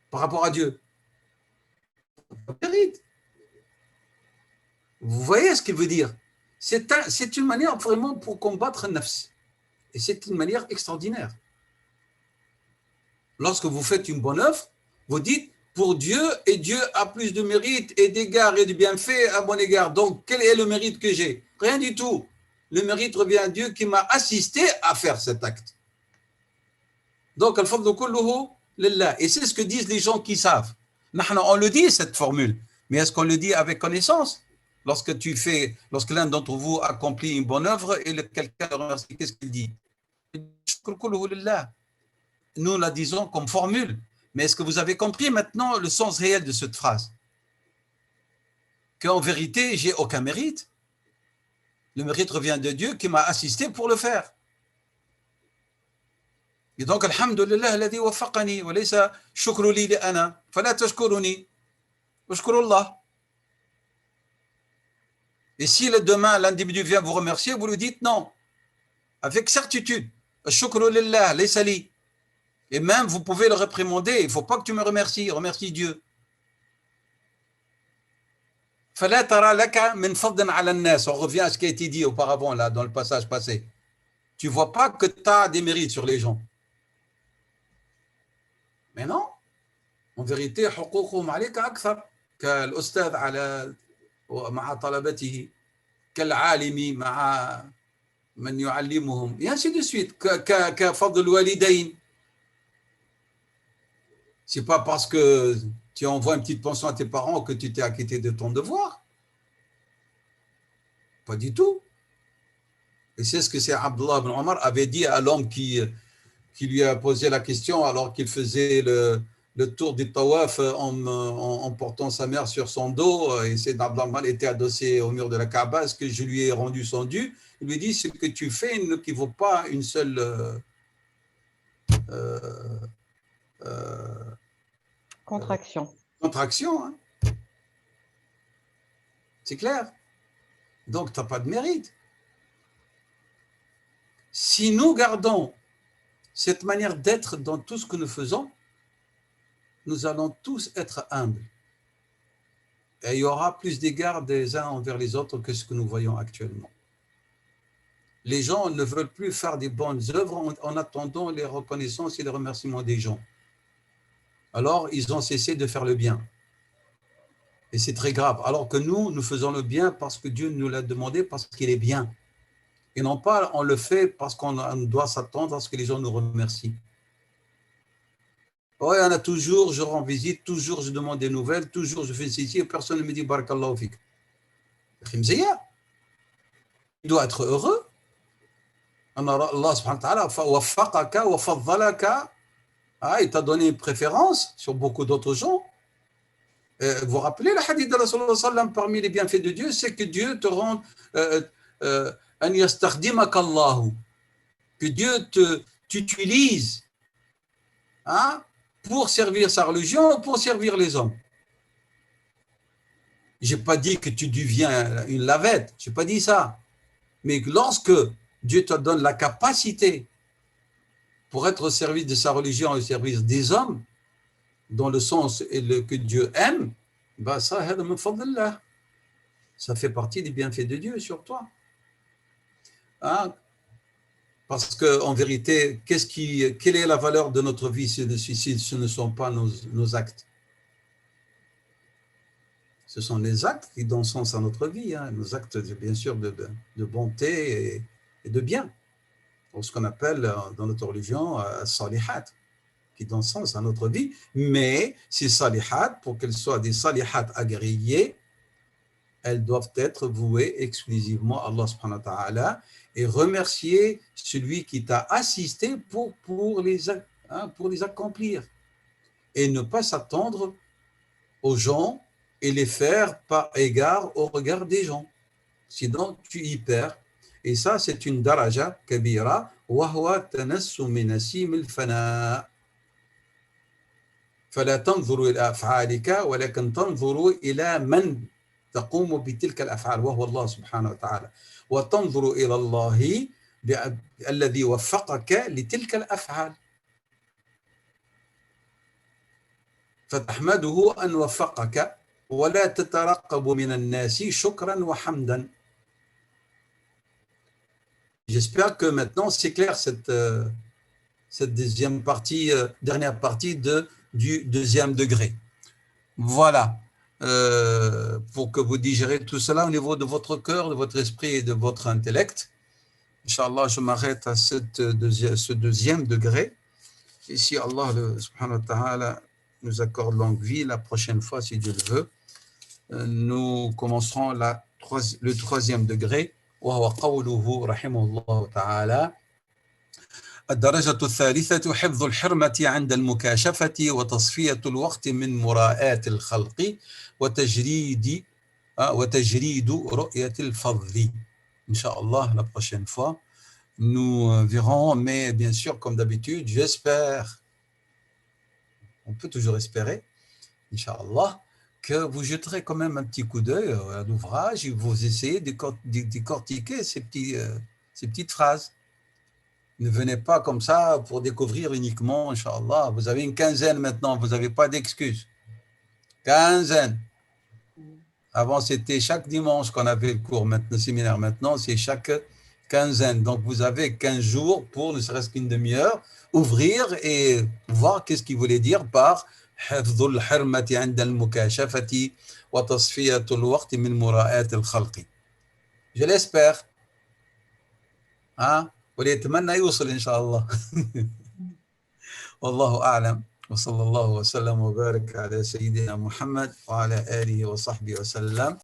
par rapport à Dieu? Mérite. Vous voyez ce qu'il veut dire? C'est une manière vraiment pour combattre nafs. Et c'est une manière extraordinaire. Lorsque vous faites une bonne œuvre, vous dites pour Dieu, et Dieu a plus de mérite et d'égards et de bienfaits à mon égard. Donc, quel est le mérite que j'ai? Rien du tout. Le mérite revient à Dieu qui m'a assisté à faire cet acte. Donc, al-fadlu kulluhu lillah. Et c'est ce que disent les gens qui savent. On le dit, cette formule, mais est-ce qu'on le dit avec connaissance? Lorsque l'un d'entre vous accomplit une bonne œuvre et quelqu'un le remercie, qu'est-ce qu'il dit? Nous la disons comme formule, mais est-ce que vous avez compris maintenant le sens réel de cette phrase? Qu'en vérité, j'ai aucun mérite. Le mérite revient de Dieu qui m'a assisté pour le faire. Et donc, alhamdulillah, alladhi waffaqani, wa laysa shukru li ana, fala tashkuruni, washkuru Allah. Et si demain l'individu vient vous remercier, vous lui dites non, avec certitude. Shukru lillah, laysa li. Et même vous pouvez le réprimander, il ne faut pas que tu me remercies, remercie Dieu. فلا ترى لك من فضل على الناس. On revient à ce qui a été dit auparavant là dans le passage passé. Tu ne vois pas que tu as des mérites sur les gens. Mais non, en vérité, حقوقهم عليك أكثر كالأستاذ على مع طلبته كالعالم مع من يعلمهم et ainsi de suite كفضل الوالدين. C'est pas parce que tu envoies une petite pension à tes parents que tu t'es acquitté de ton devoir. Pas du tout. Et c'est ce que c'est Abdullah ibn Omar avait dit à l'homme qui lui a posé la question alors qu'il faisait le tour du tawaf en portant sa mère sur son dos. Et c'est Abdullah était adossé au mur de la Kaaba. Est-ce que je lui ai rendu son dû? Il lui dit, ce que tu fais ne vaut pas une seule Contraction. contraction. Hein. C'est clair. Donc, tu n'as pas de mérite. Si nous gardons cette manière d'être dans tout ce que nous faisons, nous allons tous être humbles. Et il y aura plus d'égard des uns envers les autres que ce que nous voyons actuellement. Les gens ne veulent plus faire des bonnes œuvres en attendant les reconnaissances et les remerciements des gens. Alors, ils ont cessé de faire le bien. Et c'est très grave. Alors que nous faisons le bien parce que Dieu nous l'a demandé, parce qu'il est bien. Et non pas, on le fait parce qu'on doit s'attendre à ce que les gens nous remercient. Oui, on a toujours, je rends visite, toujours je demande des nouvelles, toujours je fais ceci et personne ne me dit Barakallahu fik. Il doit être heureux. Allah subhanahu wa ta'ala waffaqaka wa faddalaka. Il t'a donné une préférence sur beaucoup d'autres gens. Vous vous rappelez le hadith de Rasulullah sallam parmi les bienfaits de Dieu, c'est que Dieu te rend an yastakhdimaka Allahu, que Dieu t'utilise pour servir sa religion, pour servir les hommes. Je n'ai pas dit que tu deviens une lavette, je n'ai pas dit ça. Mais lorsque Dieu te donne la capacité pour être au service de sa religion et au service des hommes, dans le sens que Dieu aime, bah ça fait partie des bienfaits de Dieu sur toi. Parce qu'en vérité, quelle est la valeur de notre vie si ce ne sont pas nos actes? Ce sont les actes qui donnent sens à notre vie, nos actes bien sûr de bonté et de bien, pour ce qu'on appelle dans notre religion salihat, qui donnent sens à notre vie, mais ces salihat, pour qu'elles soient des salihat agréées, elles doivent être vouées exclusivement à Allah subhanahu wa ta'ala et remercier celui qui t'a assisté pour les accomplir et ne pas s'attendre aux gens et les faire par égard au regard des gens. Sinon, tu y perds. Et ça, c'est une daraja kabira wa huwa tanassu min asim al-fana. فلا تنظروا إلى أفعالك ولكن تنظروا إلى من تقوم بتلك الأفعال وهو الله سبحانه وتعالى وتنظروا إلى الله الذي وفقك لتلك الأفعال فتحمده أن وفقك ولا تترقب من الناس شكرا وحمدا. J'espère que maintenant c'est clair cette deuxième partie, dernière partie du deuxième degré. Voilà, pour que vous digérez tout cela au niveau de votre cœur, de votre esprit et de votre intellect. Inch'Allah, je m'arrête à ce deuxième degré. Et si Allah subhanahu wa ta'ala nous accorde longue vie, la prochaine fois, si Dieu le veut, nous commencerons le troisième degré. وهو قوله رحمه الله تعالى الدرجة الثالثة حفظ الحرمة عند المكاشفة وتصفية الوقت من مراءاة الخلق وتجريد رؤية الفضل. Inch'Allah, la prochaine fois, nous verrons, mais bien sûr, comme d'habitude, j'espère, on peut toujours espérer, Inch'Allah, que vous jeterez quand même un petit coup d'œil à l'ouvrage et vous essayez de décortiquer ces petites phrases. Ne venez pas comme ça pour découvrir uniquement, Inch'Allah. Vous avez une quinzaine maintenant, vous n'avez pas d'excuses. Quinzaine. Avant, c'était chaque dimanche qu'on avait le cours, maintenant, le séminaire. Maintenant, c'est chaque quinzaine. Donc, vous avez 15 jours pour, ne serait-ce qu'une demi-heure, ouvrir et voir qu'est-ce qu'il voulait dire par حفظ الحرمة عند المكاشفة وتصفية الوقت من مراءاة الخلق. Je l'espère. وليتمنى يوصل إن شاء الله. والله أعلم وصلى الله وسلم وبارك على سيدنا محمد وعلى آله وصحبه وسلم.